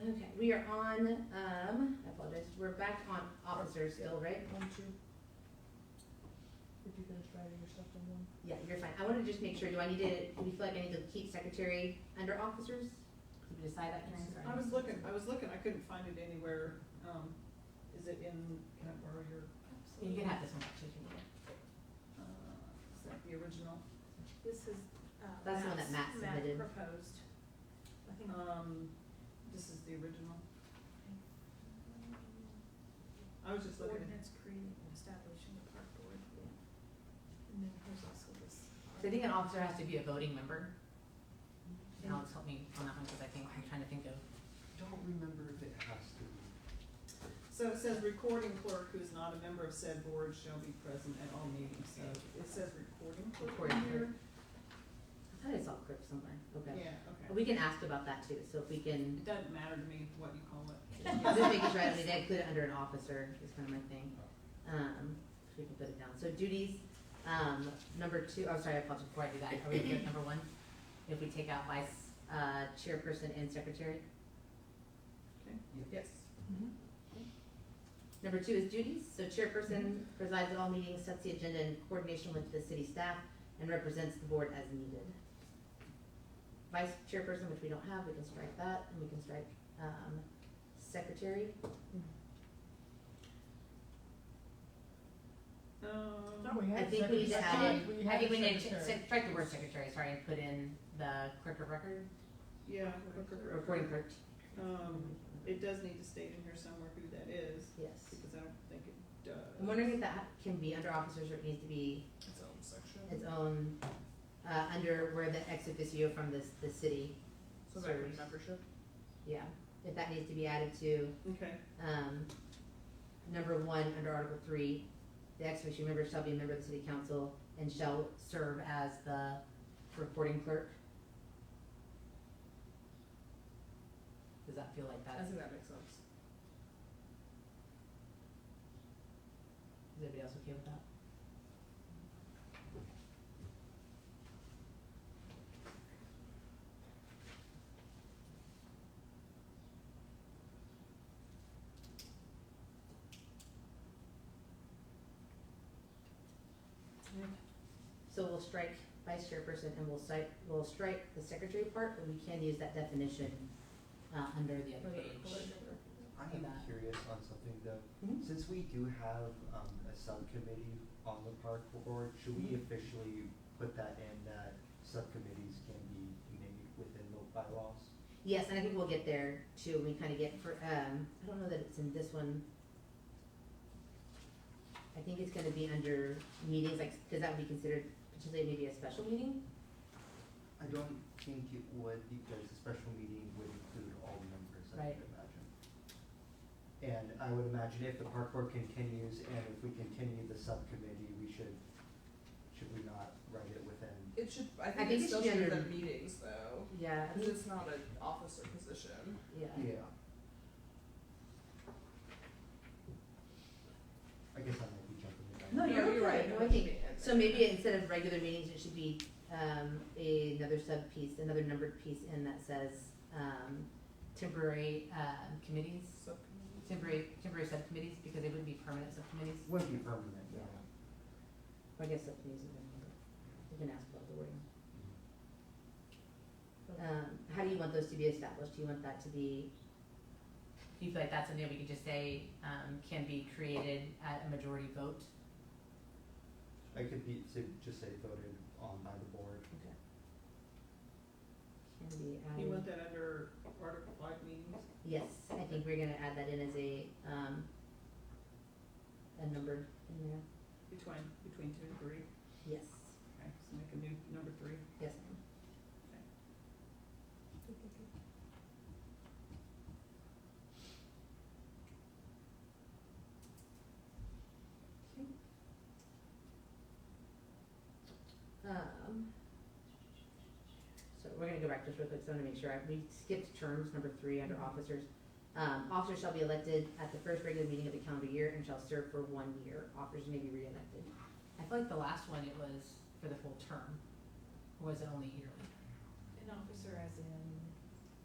Okay, we are on, I apologize, we're back on officers still, right? 1, 2. Did you finish writing your stuff on one? Yeah, you're fine. I wanna just make sure, do we feel like I need to keep secretary under officers? Did we decide that, Karen? Sorry. I was looking, I couldn't find it anywhere, is it in, can I borrow your? You can have this one actually, if you need it. Is that the original? This is, That's the one that Matt submitted. proposed. I think, This is the original. I was just looking at, ordinance creating and establishing the park board. And then here's also this. So I think an officer has to be a voting member. And Alex help me on that one, cause I'm trying to think of, Don't remember if it has to be. so it says recording clerk who is not a member of said board shall be present at all meetings, so it says recording clerk Recording here. I thought I saw clerk somewhere, okay. Yeah, okay. We can ask about that too, so if we can, It doesn't matter to me what you call it. just making sure I did include it under an officer is kind of my thing. So we can put it down. So duties, number 2, oh sorry, I apologize, before I do that, are we good at number 1? If we take out vice, chairperson and secretary? Yes. Number 2 is duties, so chairperson presides at all meetings, sets the agenda in coordination with the city staff, and represents the board as needed. Vice chairperson, which we don't have, we can strike that, and we can strike, secretary. Thought we I had think we need to secretary. add in, We I had think we need to secretary. strike the word secretary, sorry, and put in the clerk of record, Yeah. recording clerk. It does need to state in here somewhere who that is, Yes. because I don't think it does. I'm wondering if that can be under officers or it needs to be Its own section. its own, under where the ex officio from the city So that would be serves. membership. Yeah, if that needs to be added to, Okay, number 1, under Article 3, the ex officio member shall be a member of the city council and shall serve as the recording clerk. Does that feel like I that's, think that makes sense. is everybody else okay with that? So we'll strike vice chairperson and we'll strike the secretary part, but we can use that definition, under the other page. I'm that. curious on something though. Mhm. Since we do have a subcommittee on the park board, should we officially put that in that subcommittees can be named within the bylaws? Yes, and I think we'll get there too, we kinda get for, I don't know that it's in this one. I think it's gonna be under meetings, like, cause that would be considered potentially maybe a special meeting? I don't think it would, because a special meeting would include all the members, I Right. would imagine. And I would imagine if the park board continues, and if we continue the subcommittee, should we not write it within? It should, I think think it it still should be should be under- the meetings though, Yeah, I cause think, it's not an officer position. yeah. Yeah. I guess I might be jumping the gun. No, you're right. okay. No, I think, so maybe instead of regular meetings, it should be, another sub-piece, another numbered piece in that says, temporary, committees, Subcommittees. temporary subcommittees, because they wouldn't be permanent subcommittees. Wouldn't be permanent, yeah. I guess subcommittees is a number, we can ask about the wording. How do you want those to be established? Do you want that to be, do you feel like that's something we could just say, can be created at a majority vote? I could just say voted on by the board. Okay. Can be added. you want that under Article 5 meetings? Yes, I think we're gonna add that in as a number in there, Between 2 and 3? yes. Okay. So we're gonna go back just real quick, so I wanna make sure, we skipped terms, number 3, under officers. Officers shall be elected at the first regular meeting of the calendar year and shall serve for 1 year. Officers may be re-elected. I feel like the last one, it was for the full term, or was it only yearly? An officer as in,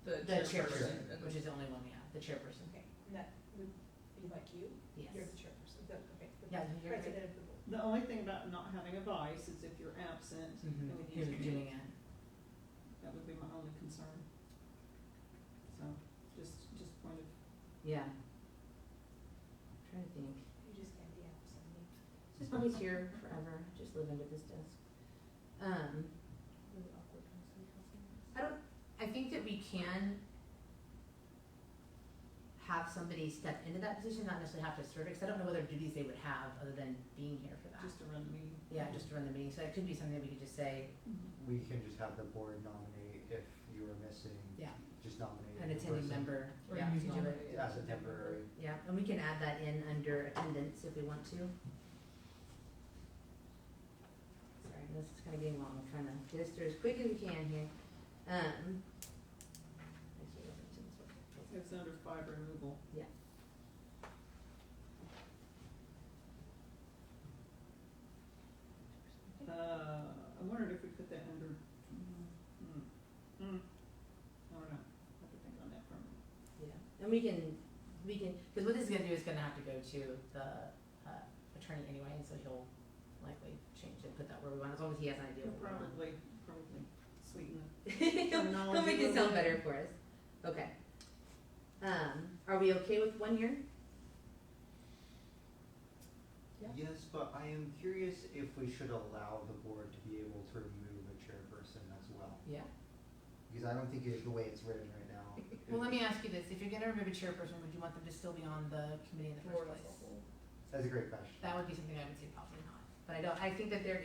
The The chairperson. chairperson, which is the only one we have, the chairperson. okay, and that would be like you? Yes. You're the chairperson, okay. The Yeah, you're right. president of the board. The only thing about not having a vice is if you're absent, Mm-hmm. then we Who's need to doing it? that would be my only concern. So, just point of, Yeah. I'm trying to think. You just can't be absent. It's just always here forever, just live under this desk. Really awkward when somebody calls me. I think that we can have somebody step into that position, not necessarily have to serve it, 'cause I don't know what other duties they would have other than being here for that. just to run the meeting. Yeah, just to run the meeting, so it could be something that we could just say, We can just have the board nominate if you were missing, yeah, just nominate an the attending person member, Or yeah, you to do it. nominate as a temporary. Yeah, and we can add that in under attendance if we want to. Sorry, this is kinda getting long, I'm trying to get us through as quick as we can here. Actually, that's in this one. It's under 5 removal. Yeah. I wondered if we put that under, I don't know, I have to think on that for a minute. Yeah, and we can, cause what this is gonna do is gonna have to go to the, attorney anyway, and so he'll likely change it, put that where we want, as long as he has an idea You'll what we want. probably sweeten He'll make it sound better for us. Okay. Are we okay with 1 year? Yeah. Yes, but I am curious if we should allow the board to be able to remove a chairperson as well. Yeah. Because I don't think it, the way it's written right now. Well, let me ask you this, if you're gonna remove a chairperson, would you want them to still be on the committee in the first Board as place? a whole. That's a great question. That would be something I would say probably not, but I think that there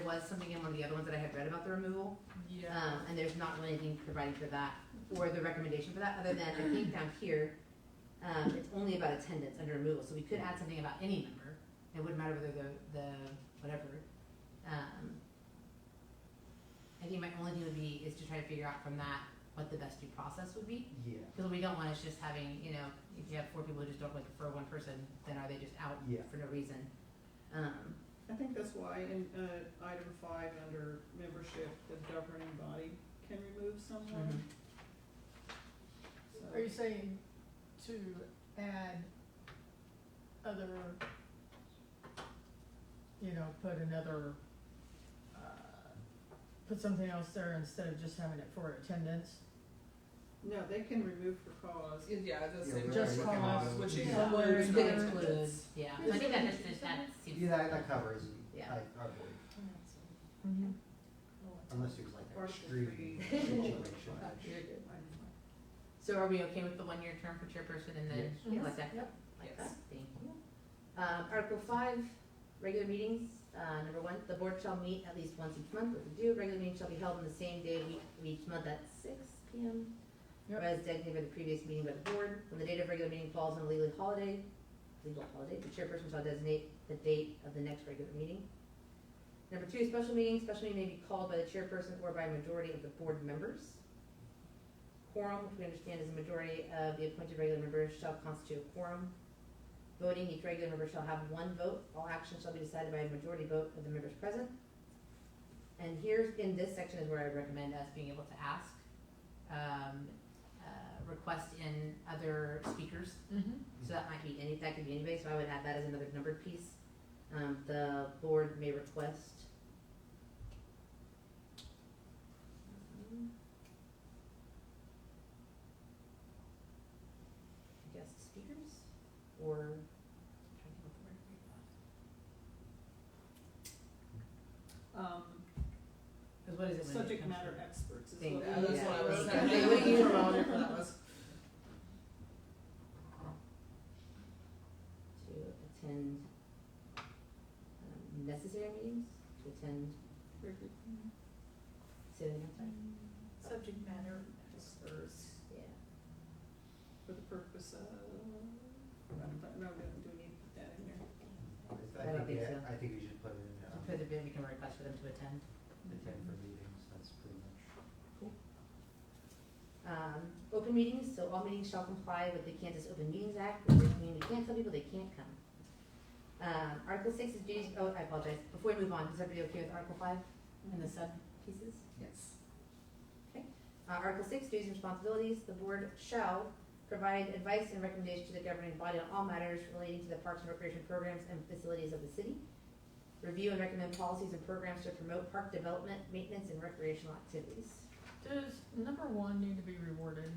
was something in one of the other ones that I had read about the removal. Yeah. And there's not really anything provided for that, or the recommendation for that, other than, I think down here, it's only about attendance under removal, so we could add something about any member. It wouldn't matter whether the whatever. I think my only thing would be, is to try to figure out from that what the best due process would be. Yeah. Because what we don't want is just having, if you have 4 people who just don't like prefer one person, then are they just out Yeah. for no reason? I think that's why in, item 5, under membership, the governing body can remove someone. Mhm. So- Are you saying to add other, put another, put something else there instead of just having it for attendance? No, they can remove for cause. Yeah, the Yeah, same. we're Just looking cause, at- Which yeah. includes Could Yeah. include, benefits. yeah, so I think that just, that seems. Yeah, that covers, Yeah. I believe, Mm-hmm. unless there's like an Article extreme 3. situation. You're good. So are we okay with the 1 year term for chairperson and then, Yes. yeah, like that? Yep. Like Yes. that, thank you. Article 5, regular meetings, number 1, the board shall meet at least once each month, what we do, regular meetings shall be held on the same day of each month at 6 p.m. Yep. Or as designated by the previous meeting by the board, when the date of regular meeting falls on a legal holiday, the chairperson shall designate the date of the next regular meeting. Number 2, special meeting may be called by the chairperson or by a majority of the board members. Quorum, which we understand is a majority of the appointed regular members, shall constitute a quorum. Voting, each regular member shall have 1 vote. All actions shall be decided by a majority vote of the members present. And here, in this section is where I recommend us being able to ask, request in other speakers. Mm-hmm. So that might be that could be anybody, so I would add that as another numbered piece. The board may request. Guest speakers, or, I'm trying to think what the word would be. Cause what is it when it Subject comes matter to- experts is Thank what Yeah, we that's Yeah. what I was Yeah. saying. Yeah. What do you throw on there for that was? To attend, necessary meetings, to attend, say that again, sorry. Subject matter. experts Yeah. for the purpose of, no, do we need to put that in there? I don't think so. I think we should put it in, For the, can request for them to attend. Attend for meetings, that's pretty much. Open meetings, so all meetings shall comply with the Kansas Open Meetings Act, which means we can't tell people they can't come. Article 6 is duties, oh, I apologize, before we move on, is everybody okay with Article 5 and the sub pieces? Yes. Article 6, duties and responsibilities, the board shall provide advice and recommendations to the governing body on all matters relating to the parks and recreation programs and facilities of the city. Review and recommend policies and programs to promote park development, maintenance, and recreational activities. Does number 1 need to be reworded?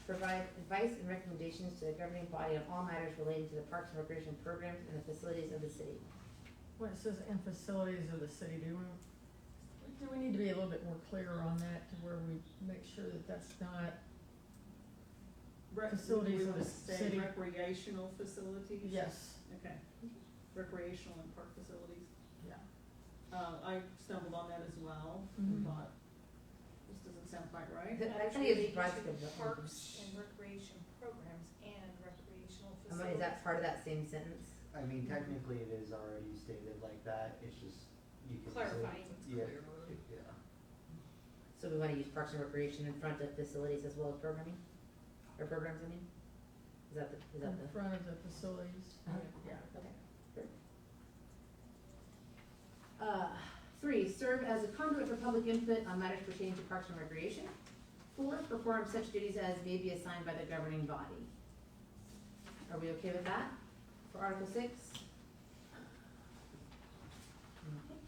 Provide advice and recommendations to the governing body on all matters relating to the parks and recreation programs and the facilities of the city. When it says and facilities of the city, do we need to be a little bit more clear on that to where we make sure that that's not, Facilities We of wanna the say city. recreational facilities? yes, Okay, recreational and park facilities. yeah. I stumbled on that as well, Mhm. and thought, this doesn't sound quite right. That kind of gives broad Actually, scope. Parks and recreation programs and recreational Is facilities. that part of that same sentence? I mean, technically it is already stated like that, it's just, you can. Clarifying. Yeah, Clear. yeah. So we wanna use parks and recreation in front of facilities as well as programming? Or programs, I mean? Is that In the? front of the facilities, Uh-huh. yeah. Okay, good. 3, serve as a conduit for public input on matters pertaining to parks and recreation. 4, perform such duties as may be assigned by the governing body. Are we okay with that for Article 6? Okay.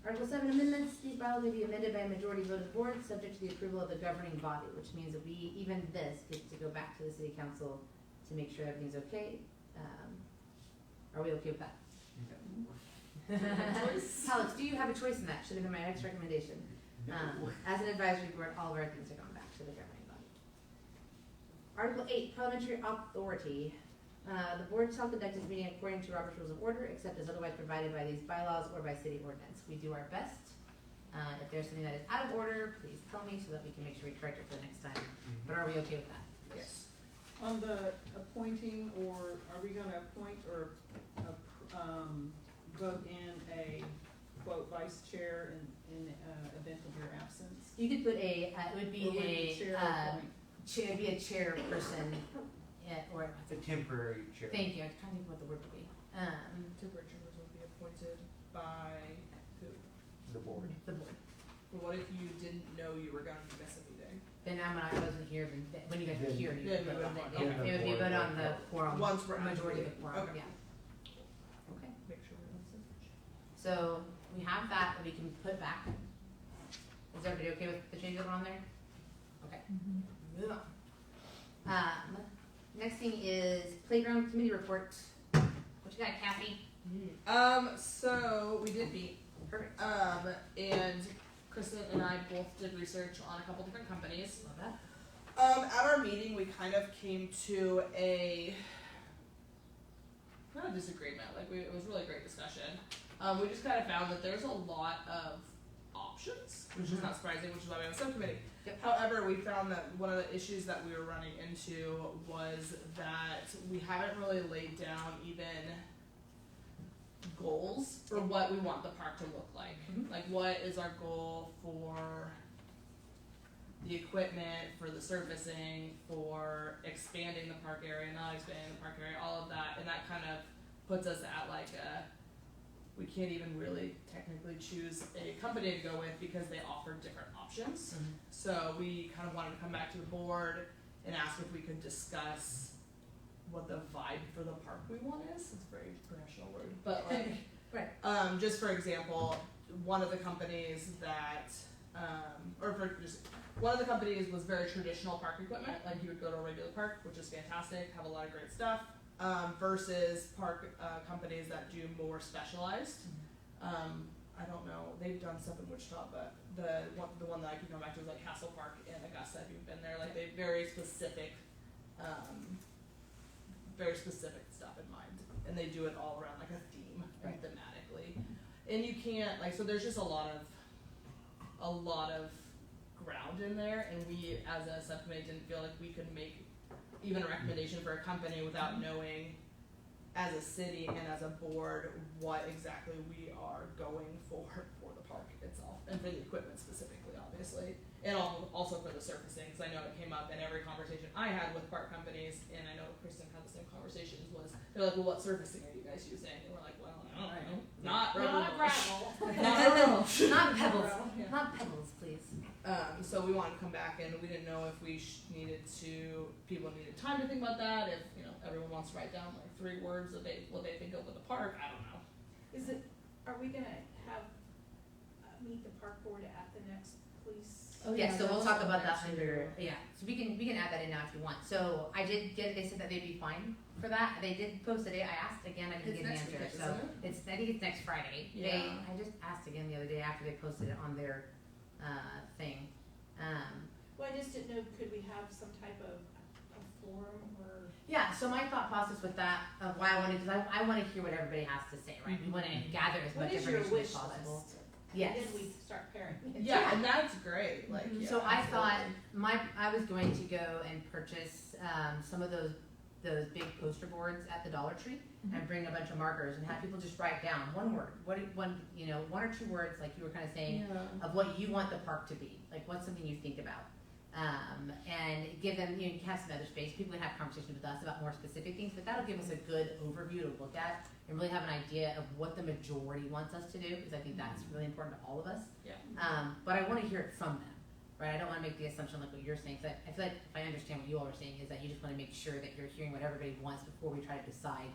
Article 7, amendments. These bylaws may be amended by a majority vote of the board, subject to the approval of the governing body, which means that we, even this, gets to go back to the city council to make sure everything's okay. Are we okay with that? Alex, do you have a choice in that? Should have been my next recommendation. As an advisory board, all of our things are going back to the governing body. Article 8, parliamentary authority. The board shall conduct its meeting according to Robert's Rules of Order, except as otherwise provided by these bylaws or by city ordinance. We do our best. If there's something that is out of order, please tell me so that we can make sure we correct it for the next time. But are we okay with that? Yes. On the appointing, or are we gonna appoint or, vote in a quote vice chair in event of your absence? You could put a, it would be Or would the chair appoint? it'd be a chairperson, or, It's a temporary chair. thank you, I was trying to think what the word would be. Temporary chairs will be appointed by who? The board. The board. What if you didn't know you were going to miss a meeting? Then I wasn't here, then when you guys were Then- here, you then would we vote on would it, vote yeah, on it would be the a vote board, on the quorum, Once we're majority of the activated. quorum, Okay. yeah. Okay, Make sure we're on the same page. so we have that we can put back. Is everybody okay with the changes that are on there? Okay, move on. Next thing is playground committee report. What you got, Kathy? So we did meet, Perfect. and Kristen and I both did research on a couple different companies. Love that. At our meeting, we kind of came to not a disagreement, it was really a great discussion. We just kind of found that there's a lot of options, which is not surprising, which is why we have a subcommittee. Yep. However, we found that one of the issues that we were running into was that we haven't really laid down even goals for what we want the park to look like. Mhm. Like, what is our goal for the equipment, for the surfacing, for expanding the park area, not expanding the park area, all of that, and that kind of puts us at we can't even really technically choose a company to go with because they offer different options. Mhm. So we kind of wanted to come back to the board and ask if we could discuss what the vibe for the park we want is. It's a very professional word, but Right. just for example, one of the companies that, one of the companies was very traditional park equipment, like you would go to a regular park, which is fantastic, have a lot of great stuff, versus park companies that do more specialized. I don't know, they've done stuff in Wichita, but the one that I keep coming back to is like Castle Park in Augusta. If you've been there, like they have very specific stuff in mind, and they do it all around like a theme, Right. thematically. And you can't so there's just a lot of ground in there, and we as a subcommittee didn't feel like we could make even a recommendation for a company without knowing as a city and as a board what exactly we are going for the park itself and for the equipment specifically, obviously, and also for the surfacing, because I know it came up in every conversation I had with park companies, and I know Kristen had the same conversations. Was they're like, well, what surfacing are you guys using? And we're like, well, I don't know, not rubber Not mulch. gravel. Not rubber mulch. Not pebbles, Yeah. not pebbles, please. So we wanted to come back, and we didn't know if we people needed time to think about that. If everyone wants to write down like 3 words of what they think of with the park, I don't know. Are we gonna have, meet the park board at the next police? Oh, Yeah, so we'll talk about that Next under, year. yeah, so we can add that in now if you want. So I did get, they said that they'd be fine for that. They did post a date. I asked again, I didn't It's get an next answer, week, so isn't it? I think it's next Friday. Yeah. I just asked again the other day after they posted it on their, thing. Well, I just didn't know, could we have some type of a forum or? Yeah, so my thought process with that, of why I wanted, because I wanna hear what everybody has to say, right? We wanna gather as What much is your information wish as possible. list? Yes. And then we start pairing. Yeah, and that's great. Like, Mhm. yeah, So I thought absolutely. I was going to go and purchase some of those big poster boards at the Dollar Tree and bring a bunch of markers and have people just write down one word, one or 2 words, like you were kind of saying, of what you want the park to be, like what's something you think about, and give them, you can have some other space. People can have conversations with us about more specific things, but that'll give us a good overview to look at and really have an idea of what the majority wants us to do, because I think that's really important to all of us. Yeah. But I want to hear it from them, right? I don't want to make the assumption like what you're saying, because I feel like if I understand what you all are saying is that you just want to make sure that you're hearing what everybody wants before we try to decide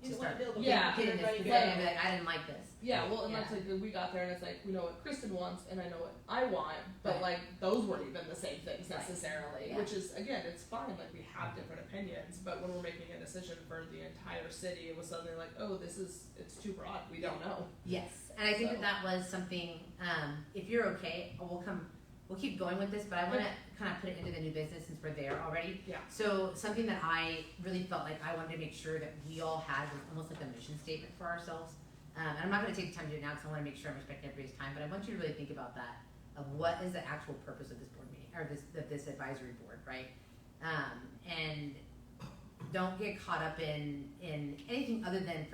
You to wanna start build a Yeah. getting this, everybody because then go. I'd be like, I didn't like this. Yeah, well, and Yeah. that's like we got there, and it's like we know what Kristen wants, and I know what I want, but Right. like those weren't even the same things Right. necessarily. Yeah. Which is again, it's fine. Like we have different opinions, but when we're making a decision for the entire city, it was suddenly like, oh, it's too broad. We don't know. Yes, and I think So- that was something, if you're okay, we'll keep going with this, but I want to kind of put it into the new business since we're there already. Yeah. So something that I really felt like I wanted to make sure that we all had was almost like a mission statement for ourselves. And I'm not going to take the time to do it now because I want to make sure I'm respecting everybody's time, but I want you to really think about that, of what is the actual purpose of this board meeting, or this advisory board, right? And don't get caught up in anything other than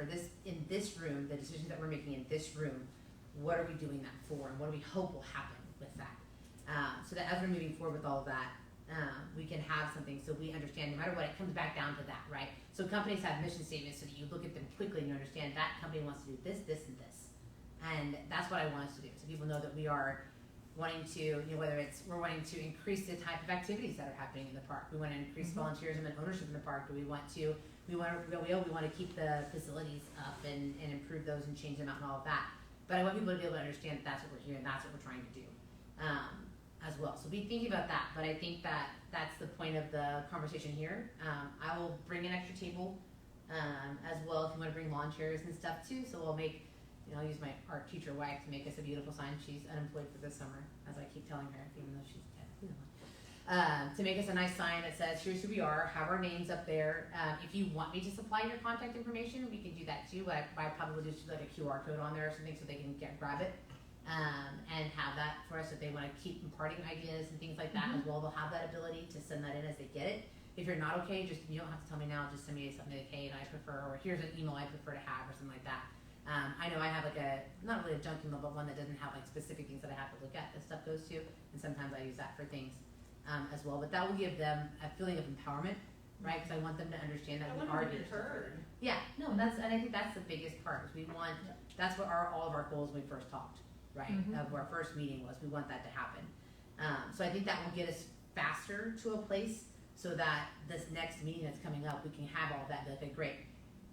in this room, the decisions that we're making in this room, what are we doing that for, and what do we hope will happen with that? So that as we're moving forward with all of that, we can have something so we understand no matter what, it comes back down to that, right? So companies have mission statements so that you look at them quickly and you understand that company wants to do this, this, and this. And that's what I want us to do. So people know that we are wanting to, whether it's we're wanting to increase the type of activities that are happening in the park. We want to increase volunteerism and ownership in the park. Do we want to, we want to keep the facilities up and improve those and change them out and all of that. But I want people to be able to understand that that's what we're here and that's what we're trying to do. As well. So be thinking about that, but I think that that's the point of the conversation here. I will bring an extra table as well if you want to bring lawn chairs and stuff too. So we'll make, I'll use my art teacher wife to make us a beautiful sign. She's unemployed for this summer, as I keep telling her, even though she's dead. To make us a nice sign that says, here's who we are, have our names up there. If you want me to supply your contact information, we can do that too, but I probably will just do like a QR code on there or something so they can grab it. And have that for us if they want to keep imparting ideas and things like that as well. They'll have that ability to send that in as they get it. If you're not okay, you don't have to tell me now. Just send me something like, hey, and I prefer, or here's an email I prefer to have, or something like that. I know I have like not really a junk email, but one that doesn't have like specific things that I have to look at that stuff goes to, and sometimes I use that for things as well. But that will give them a feeling of empowerment, right? Because I want them to understand that I we want are them to be here. heard. Yeah, no, and I think that's the biggest part. Is we want that's what all of our goals when we first talked. Right, of our first meeting was, we want that to happen. So I think that will get us faster to a place so that this next meeting that's coming up, we can have all that, okay, great.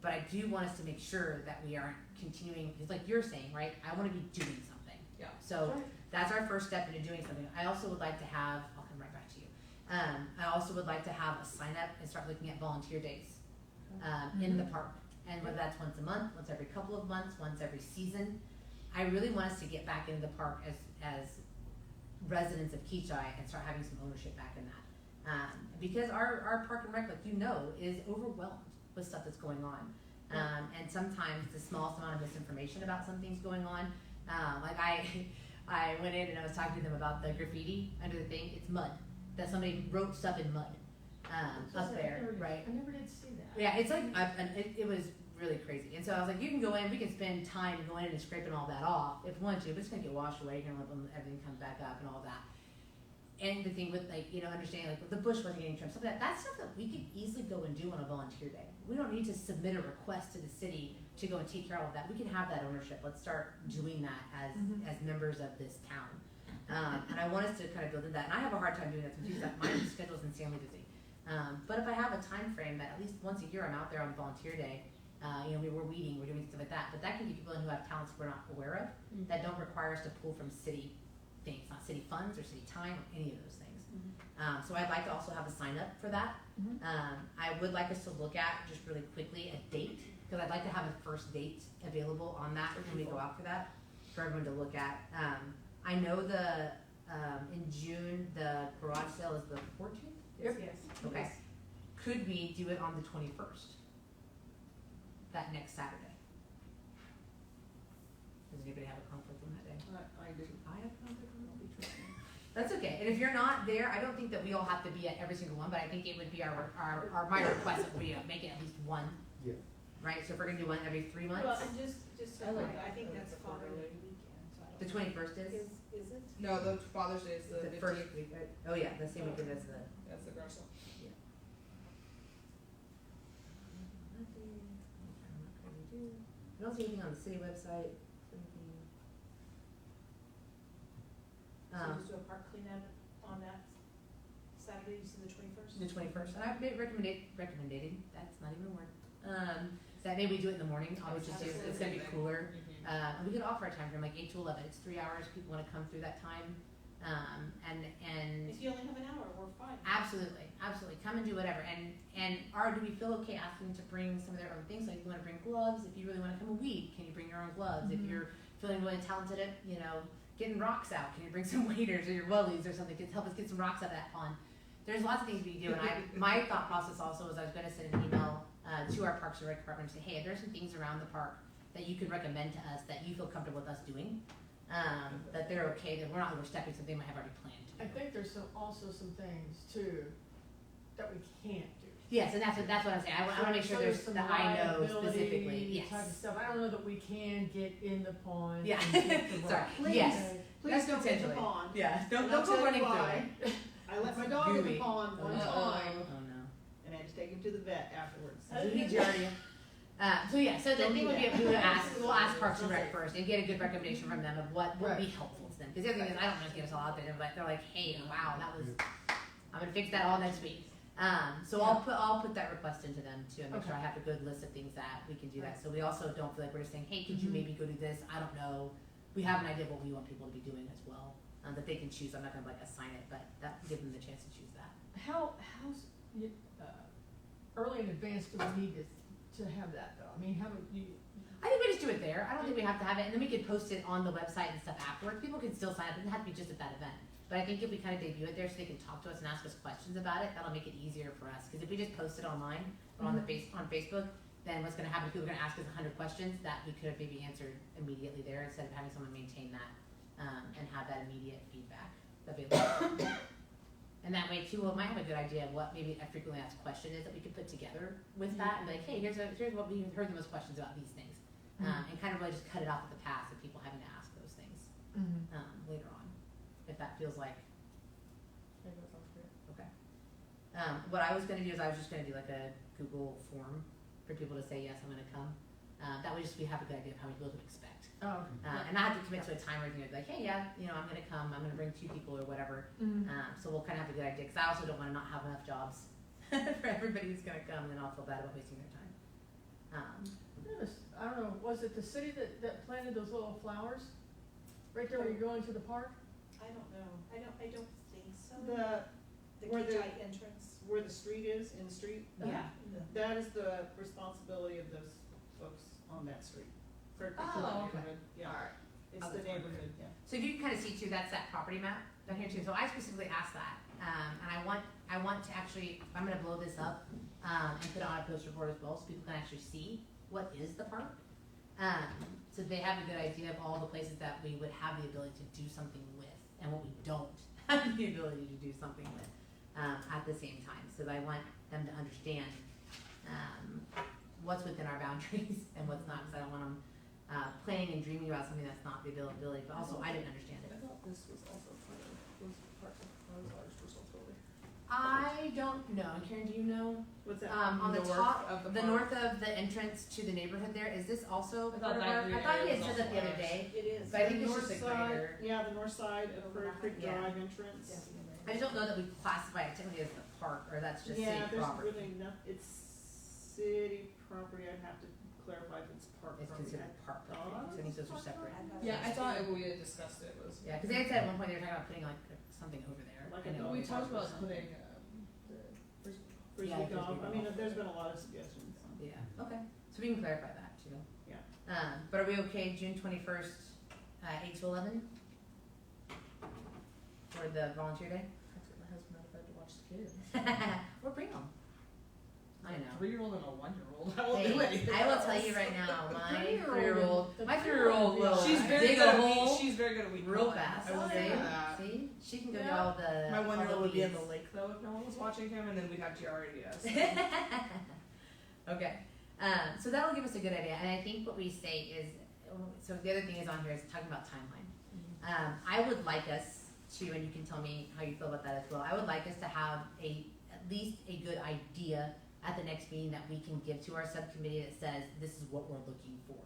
But I do want us to make sure that we aren't continuing, because like you're saying, right, I want to be doing something. Yeah. So that's our first step into doing something. I also would like to have, I'll come right back to you. I also would like to have a sign up and start looking at volunteer days in the park. And whether that's once a month, once every couple of months, once every season. I really want us to get back into the park as residents of Kechi and start having some ownership back in that. Because our park and rec, like is overwhelmed with stuff that's going on. And sometimes the smallest amount of misinformation about something's going on. Like I went in and I was talking to them about the graffiti under the thing. It's mud. That somebody wrote stuff in mud up there, right? I never did see that. Yeah, it's like, it was really crazy. And so I was like, you can go in, we can spend time going in and scraping all that off if we want to, but it's gonna get washed away, you're gonna let everything come back up and all that. And the thing with like, you know, understanding like the bush wasn't getting trimmed, something that's stuff that we could easily go and do on a volunteer day. We don't need to submit a request to the city to go and take care of all of that. We can have that ownership. Let's start doing that as members of this town. And I want us to kind of build into that. And I have a hard time doing that sometimes. My schedule's insanely busy. But if I have a time frame that at least once a year I'm out there on volunteer day, you know, we're weeding, we're doing stuff like that. But that can be people in who have talents we're not aware of that don't require us to pull from city things, not city funds or city time or any of those things. So I'd like to also have a sign up for that. I would like us to look at just really quickly a date, because I'd like to have a first date available on that when we go out for that for everyone to look at. I know in June the garage sale is the 14th. Yes. Okay. Yes. Could we do it on the 21st? That next Saturday. Does anybody have a conflict on that day? I do. I have a conflict on that day. That's okay. And if you're not there, I don't think that we all have to be at every single one, but I think it would be my request would be make it at least one. Yeah. Right? So if we're gonna do one every 3 months, Well, and just so I like I think that's Father's Day weekend, so I the don't. 21st is Is it? No, the Father's Day is the the 15th. first week. Right? Oh yeah, the same weekend as the. That's the garage sale. I don't see anything on the city website. So just do a park cleanup on that Saturday, you said the 21st? The 21st, and I've made recommended, that's not even a word, that maybe we do it in the morning, I'll just do, it's gonna be cooler. And we could offer a time frame, like 8 to 11, it's 3 hours, people wanna come through that time, and If you only have an hour, we're fine. absolutely, come and do whatever, and do we feel okay asking to bring some of their own things, like if you wanna bring gloves, if you really wanna come a weed, can you bring your own gloves, if you're feeling really talented at, you know, getting rocks out, can you bring some waders or your wellies or something to help us get some rocks out of that pond? There's lots of things we can do, and my thought process also was I was gonna send an email to our Parks and Rec department and say, hey, if there's some things around the park that you could recommend to us that you feel comfortable with us doing, that they're okay, that we're not overstepping something they might have already planned to do. I think there's also some things too that we can't do. Yes, and that's what I'm saying, I wanna make sure there's, some that I know liability specifically, yes. type of stuff. I don't know that we can get in the pond. Yeah. and get the Sorry. rock. Please, Yes. please That's don't get in the potentially. pond. Yeah, And don't I'll go tell you running through why. it. I let my dog in Gooey. the pond one time, Oh no. and I had to take him to the vet afterwards. Gooey Giardia. So the Don't thing do would be, that. we'll ask Parks and Rec first and get a good recommendation from them of what would be Right. helpful to them. Because the other thing is, I don't want to get us all out there, but they're like, hey, wow, that was, I'm gonna fix that all next week. So I'll put that request into them too, and make sure I have a good list of things that we can do that. So we also don't feel like we're just saying, hey, could you maybe go do this? I don't know. We have an idea of what we want people to be doing as well, that they can choose. I'm not gonna like assign it, but that give them the chance to choose that. How's early in advance do we need to have that though? I mean, how would you? I think we just do it there. I don't think we have to have it, and then we could post it on the website and stuff afterwards. People can still sign up. It doesn't have to be just at that event. But I think if we kind of debut it there so they can talk to us and ask us questions about it, that'll make it easier for us. Because if we just post it online or on Facebook, then what's going to happen is people are going to ask us 100 questions that we could have maybe answered immediately there instead of having someone maintain that and have that immediate feedback available. And that way too, we might have a good idea of what maybe a frequently asked question is that we could put together with that and be like, hey, here's what we heard the most questions about these things. And kind of really just cut it off at the pass of people having to ask those things later on, if that feels like. Okay. What I was going to do is I was just going to do like a Google form for people to say, yes, I'm going to come. That way just we have a good idea of how many people to expect. Oh. And not have to commit to a time or anything. I'd be like, hey, yeah, you know, I'm going to come. I'm going to bring 2 people or whatever. So we'll kind of have a good idea. Because I also don't want to not have enough jobs for everybody who's going to come, and then I'll feel bad about wasting their time. I don't know, was it the city that planted those little flowers? Right there where you go into the park? I don't know, I don't think so. The, The where the- Kechi entrance. where the street is, in the street, Yeah. that is the responsibility of those folks on that street. For the Oh, okay. neighborhood, yeah. Alright. It's Oh, the that's fine. neighborhood, yeah. So if you can kind of see too, that's that property map down here too. So I specifically asked that, and I want to actually, I'm going to blow this up and put it on a poster board as well, so people can actually see what is the park. So they have a good idea of all the places that we would have the ability to do something with, and what we don't have the ability to do something with at the same time. So I want them to understand what's within our boundaries and what's not, because I don't want them, planning and dreaming about something that's not the availability, but also I didn't understand it. I thought this was also part of Rosar's responsibility. I don't know, Karen, do you know? What's that? On the North top, of the the park. north of the entrance to the neighborhood there, is this also I thought part of that our, green I thought he area had was said that the also other ours. day, It is. but I think The it's north just a side- greater. Yeah, the north side of Prairie Creek Yeah. Drive entrance. I just don't know that we classify it technically as the park, or that's just city Yeah, there's property. really it's city property, I'd have to clarify if it's park It's property. considered park property, so I think those are separate. Yeah, I thought we had discussed it was. Yeah, cause they had said at one point they were talking about putting like something over there. Like I a know dog We we talked park or about something. putting, the frisbee. Frisbee Yeah, golf, frisbee I mean, golf. there's been a lot of suggestions, so. Yeah, okay, so we can clarify that too. Yeah. But are we okay June 21st, 8 to 11? For the volunteer day? Have to get my husband out of bed to watch the kids. Or bring them. I know. 3-year-old and a 1-year-old. I won't Hey, do anything I will else. tell you right now, my three-year-old- my 3-year-old will She's very dig good a at hole she's very good at weed real pulling. fast. I will See? say that. See? She can go to Yeah. all the My 1-year-old would be in the weeds. lake though if no one was watching him, and then we'd have giardia. Okay, so that'll give us a good idea, and I think what we say is, so the other thing is on here is talking about timeline. I would like us to, and you can tell me how you feel about that as well, I would like us to have at least a good idea at the next meeting that we can give to our subcommittee that says, this is what we're looking for.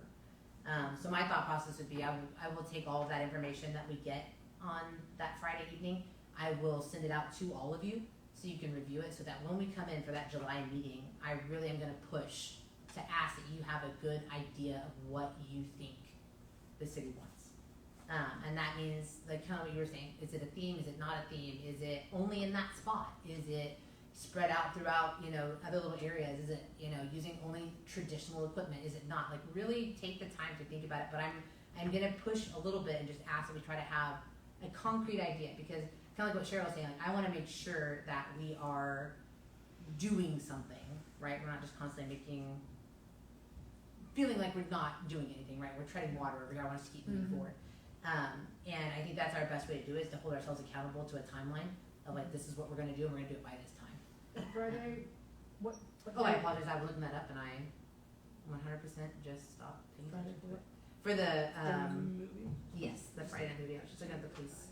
So my thought process would be, I will take all of that information that we get on that Friday evening, I will send it out to all of you, so you can review it, so that when we come in for that July meeting, I really am gonna push to ask that you have a good idea of what you think the city wants. And that means, like kind of what you were saying, is it a theme, is it not a theme, is it only in that spot, is it spread out throughout, other little areas, is it, using only traditional equipment, is it not, like really take the time to think about it, but I'm gonna push a little bit and just ask that we try to have a concrete idea, because kind of like what Cheryl was saying, like I want to make sure that we are doing something, right? We're not just constantly feeling like we're not doing anything, right? We're treading water over here. I want us to keep moving forward. And I think that's our best way to do it, is to hold ourselves accountable to a timeline of like, this is what we're going to do, and we're going to do it by this time. Friday, what Oh, I day? apologize. I was looking that up, and I 100% just stopped paying Friday attention to for it. For the, movie. yes, the Friday night movie. I was just looking at the police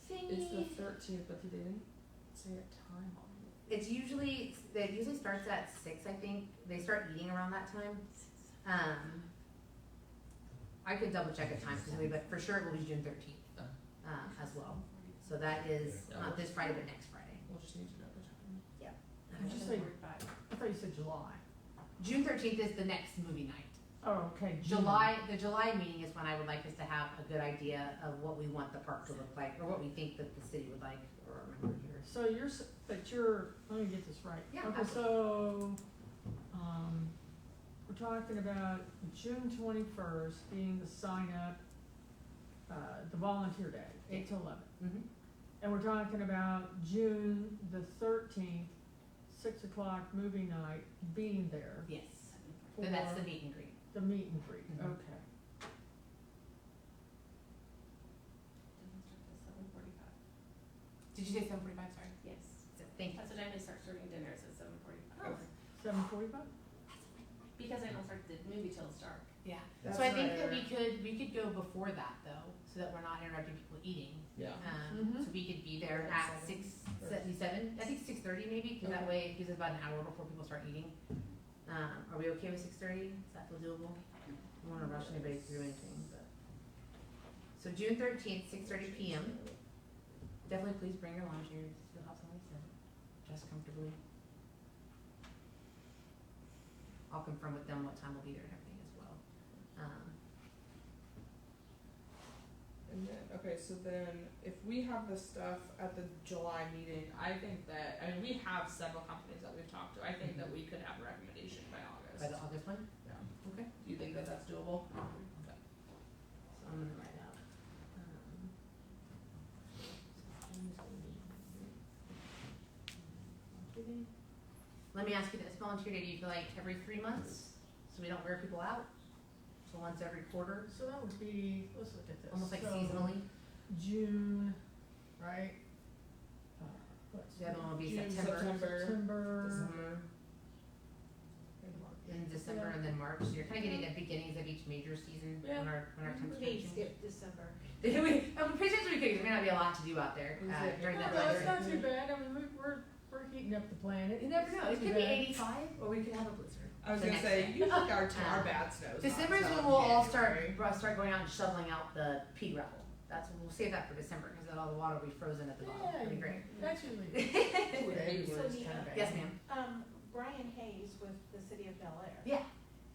thingy. It's the 13th, but they didn't say a time on it. It usually starts at 6, I think. They start eating around that time. I could double check at times, but for sure it will be June 13th as well. So that is not this Friday, but next Friday. We'll just need to know the time. Did you say, I thought you said July. June 13th is the next movie night. Oh, okay. June. The July meeting is when I would like us to have a good idea of what we want the park to look like, or what we think that the city would like, or remember here. So let me get this right. Yeah, Okay, so, we're talking about June 21st being the sign up, the volunteer day, 8 to 11. Mm-hmm. And we're talking about June the 13th, 6 o'clock movie night, being there Yes. for Then that's the meet and greet. the meet and greet. Mhm. Okay. Did you say 7:45? Sorry. Yes, Thank you. that's the time they start serving dinners at 7:45. Oh. 7:45? Because they don't start the movie till it's dark. Yeah. That's So I think right. that we could go before that though, so that we're not interrupting people eating. Yeah. Mhm. So we could be there Yeah, at 7. 6:77. I think 6:30 maybe, because that Okay. way it gives us about an hour before people start eating. Are we okay with 6:30? Does that feel doable? I don't want to rush anybody through anything, but. So June 13th, 6:30 p.m. Definitely please bring your lawn chairs. You'll have somebody sit. Dress comfortably. I'll confirm with them what time we'll be there and everything as well. And then, okay, so then if we have the stuff at the July meeting, I think that, I mean, we have several companies that we've talked to. I think that we could have a recommendation by August. By the August one? Yeah. Okay. Do you think that that's doable? So I'm gonna write out. Let me ask you this, volunteer day, do you feel like every 3 months, so we don't wear people out? So once every quarter, So that would be, let's look at this. almost like So, seasonally? June, right? Let's The other one would be June, September. September. September, December. kinda get it at beginnings of each major season Yeah. when our temps Maybe change. skip December. Potentially we could, 'cause there may not be a lot to do out there, during that No, time. it's not too bad, I mean, we're heating up the planet. You never know, it It's not could too be bad. 85, or we could have a blizzard. I was the gonna next say, day. usually our bad snows. December is when we'll all start going out and shoveling out the pea gravel. We'll save that for December, cause then all the water will be frozen at the bottom, Yeah, it'll be great. that's usually. So It's the, kinda bad. Yes, ma'am. Brian Hayes with the city of Bel Air. Yeah.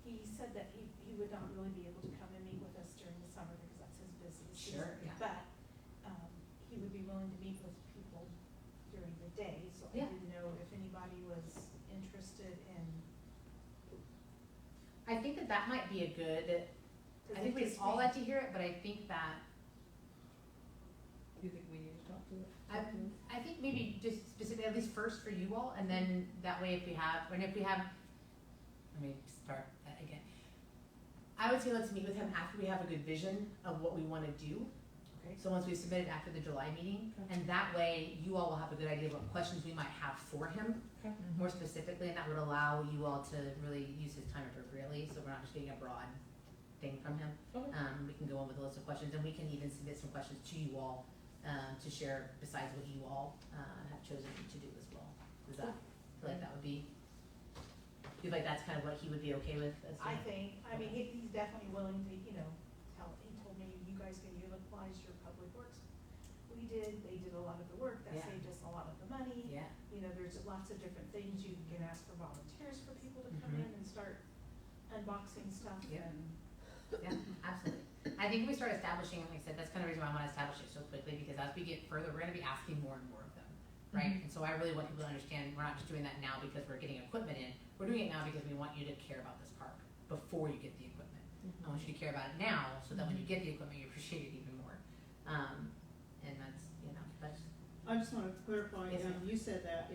He said that he would not really be able to come and meet with us during the summer because that's his busiest season. Sure, yeah. But, he would be willing to meet with people during the day, so I Yeah. didn't know if anybody was interested in. I think that might be a good, I think we'd all like to hear it, but I think that, Do you think we need to talk to it? I think maybe just specifically, at least first for you all, and then that way if we have, let me start that again. I would say let's meet with him after we have a good vision of what we wanna do. Okay. So once we submit it after the July meeting, Okay. and that way you all will have a good idea of what questions we might have for him, more specifically, and that would allow you all to really use his time appropriately, so we're not just getting a broad thing from him. Okay. We can go on with a list of questions, and we can even submit some questions to you all, to share besides what you all, have chosen to do as well. Does that, feel like that would be, feel like that's kind of what he would be okay with as I well? think, I mean, he's definitely willing to, he told me, you guys can utilize your public works. We did, they did a lot of the work, that Yeah. saved us a lot of the money. Yeah, There's lots of different things, you can ask for volunteers for people to come in and start unboxing stuff Yeah. and. yeah, absolutely. I think if we start establishing, like I said, that's kind of the reason why I wanna establish it so quickly, because as we get further, we're gonna be asking more and more of them, right? And so I really want people to understand, we're not just doing that now because we're getting equipment in, we're doing it now because we want you to care about this park before you get the equipment. I want you to care about it now, so that when you get the equipment, you appreciate it even more. And that's, I just wanna clarify, Yes, ma'am. you said that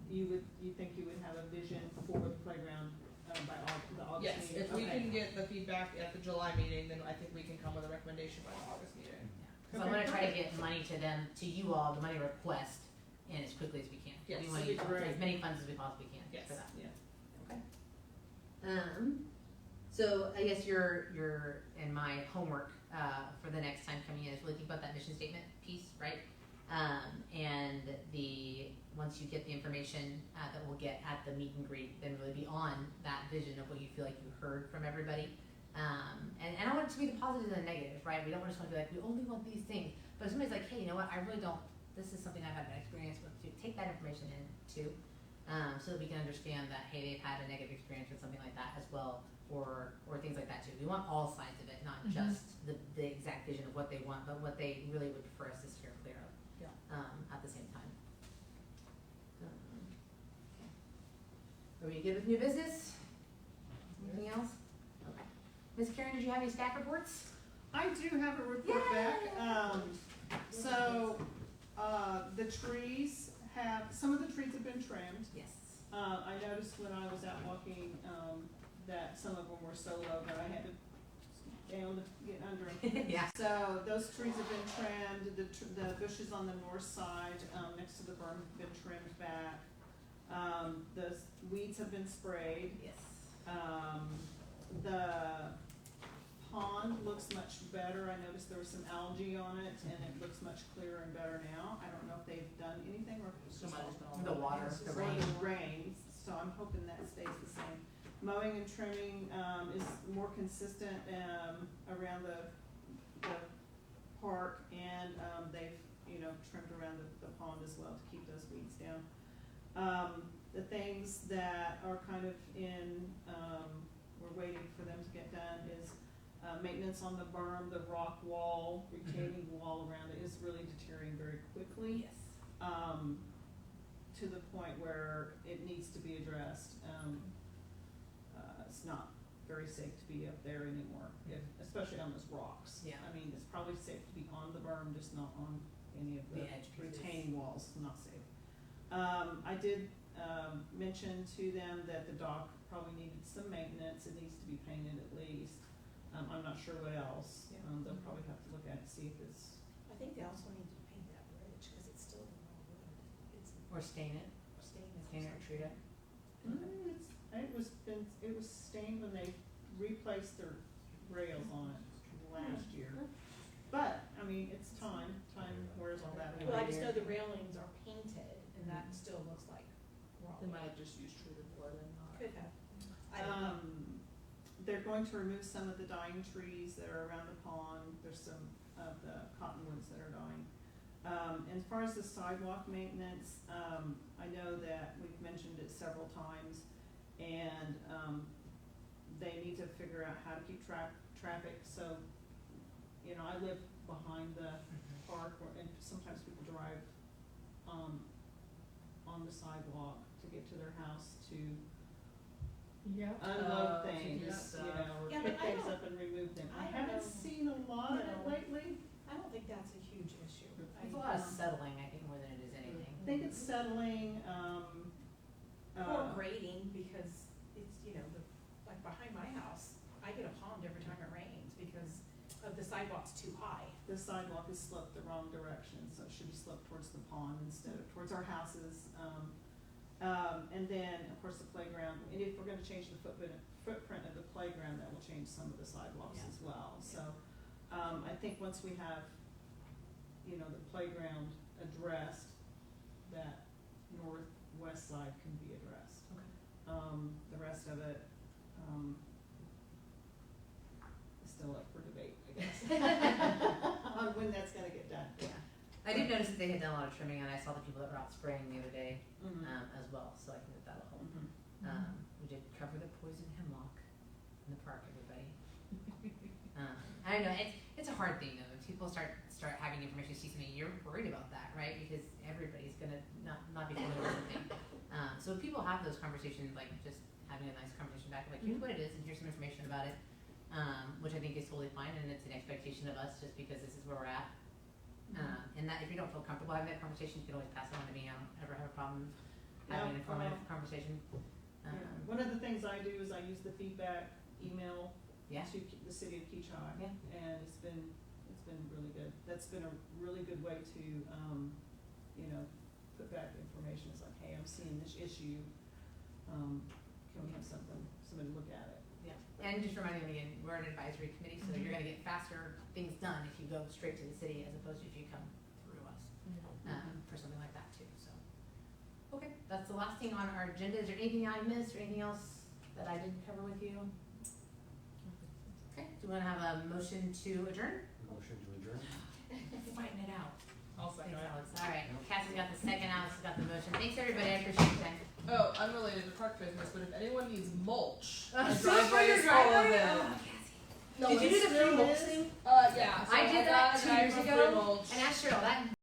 you think you would have a vision for the playground, by the August Yes, meeting? if we Okay. can get the feedback at the July meeting, then I think we can come with a recommendation by the August meeting. so I'm gonna try to get money to them, to you all, the money request, in as quickly as we can. Yes, We wanna that'd use be great. as many funds as we possibly can Yes. for that. Yeah. So I guess your and my homework for the next time coming in is really think about that mission statement piece, right? And once you get the information that we'll get at the meet and greet, then really be on that vision of what you feel like you heard from everybody. And I want it to be the positives and the negatives, right? We don't just want to be like, we only want these things. But if somebody's like, hey, you know what, I really don't, this is something I've had an experience with too, take that information in too. So that we can understand that, hey, they've had a negative experience with something like that as well, or things like that too. We want all sides of it, not just the exact vision of what they want, but what they really would prefer us to steer clear of. Yeah. At the same time. Okay. Are we good with new business? Anything else? Okay. Ms. Karen, did you have any staff reports? I do have a report back. The trees some of the trees have been trimmed. Yes. I noticed when I was out walking, that some of them were so low that I had to down to get under them. Yeah. So those trees have been trimmed, the bushes on the north side, next to the berm have been trimmed back. The weeds have been sprayed. Yes. The pond looks much better. I noticed there was some algae on it and it looks much clearer and better now. I don't know if they've done anything or if it's just all The water, the or rain. the rain, so I'm hoping that stays the same. Mowing and trimming, is more consistent, around the park and, they've, trimmed around the pond as well to keep those weeds down. The things that are kind of we're waiting for them to get done is, maintenance on the berm, the rock wall, retaining wall around it is really deteriorating very quickly. Yes. To the point where it needs to be addressed. It's not very safe to be up there anymore, especially on those rocks. Yeah. I mean, it's probably safe to be on the berm, just not on any of the The edge pieces. retaining walls, not safe. I did, mention to them that the dock probably needed some maintenance, it needs to be painted at least. I'm not sure what else, Yeah. They'll probably have to look at it, see if it's, I think they also need to paint that bridge, cause it's still in all wood, it's Or stain it, staying. stain it or treat it. it was stained when they replaced their rails on it last year. But, I mean, it's time wears all that Well, I away. just know the railings are painted and that still looks like raw. They might have just used treated wood and not. Could have. I don't know. They're going to remove some of the dying trees that are around the pond. There's some of the cottonwoods that are dying. And as far as the sidewalk maintenance, I know that we've mentioned it several times, and they need to figure out how to keep traffic. So, you know, I live behind the park, and sometimes people drive on the sidewalk to get to their house to Yeah. unload To things, do you stuff. know, or Yeah, pick but I things don't- up and remove them. I I don't haven't know. seen a lot of it No. lately. I don't think that's a huge issue. It's a lot of settling, I think, more than it is anything. I think it's settling, Or grading, because it's, you know, like behind my house, I get a pond every time it rains because of the sidewalk's too high. the sidewalk is sloped the wrong direction, so it should be sloped towards the pond instead of towards our houses. And then, of course, the playground, and if we're gonna change the footprint of the playground, that will change some of the sidewalks Yeah. as well. So, I think once we have, you know, the playground addressed, that northwest side can be addressed. Okay. The rest of it, is still up for debate, I guess, on when that's gonna get done. Yeah. I did notice that they had done a lot of trimming, and I saw the people that were out spraying the other day, Mhm. as well, so I think that that'll help. Mhm. We did cover the poison hemlock in the park, everybody. I don't know, it's a hard thing though, when people start having information, see something, you're worried about that, right? Because everybody's gonna not be familiar with something. So if people have those conversations, like just having a nice conversation back, like here's what it is and here's some information about it, which I think is totally fine, and it's an expectation of us just because this is where we're at. And that if you don't feel comfortable having that conversation, you can always pass it on to me. I don't ever have a problem having an informative conversation. Yeah. One of the things I do is I use the feedback email Yeah. to the city of Kechi. Yeah. And it's been really good. That's been a really good way to, you know, put back information. It's like, hey, I'm seeing this issue, can we have somebody look at it? Yeah, and just reminding me again, we're an advisory committee, so you're gonna get faster things done if you go straight to the city as opposed to if you come through us, for something like that too, so. Okay, that's the last thing on our agenda. Is there anything I missed or anything else that I didn't cover with you? Okay, do you wanna have a motion to adjourn? Motion to adjourn? Fighting it out. I'll second Thanks, it. Alex. All right, Cassie's got the second, Alex has got the motion. Thanks, everybody, I appreciate your time. Oh, unrelated to park business, but if anyone needs mulch, my Still for driveway your is full of driveway? it. Oh, Cassie. No, Did you it's do the free still mulch is. thing? Yeah. So I did got that a 2 guy years from ago, Free Mulch. and asked Cheryl, that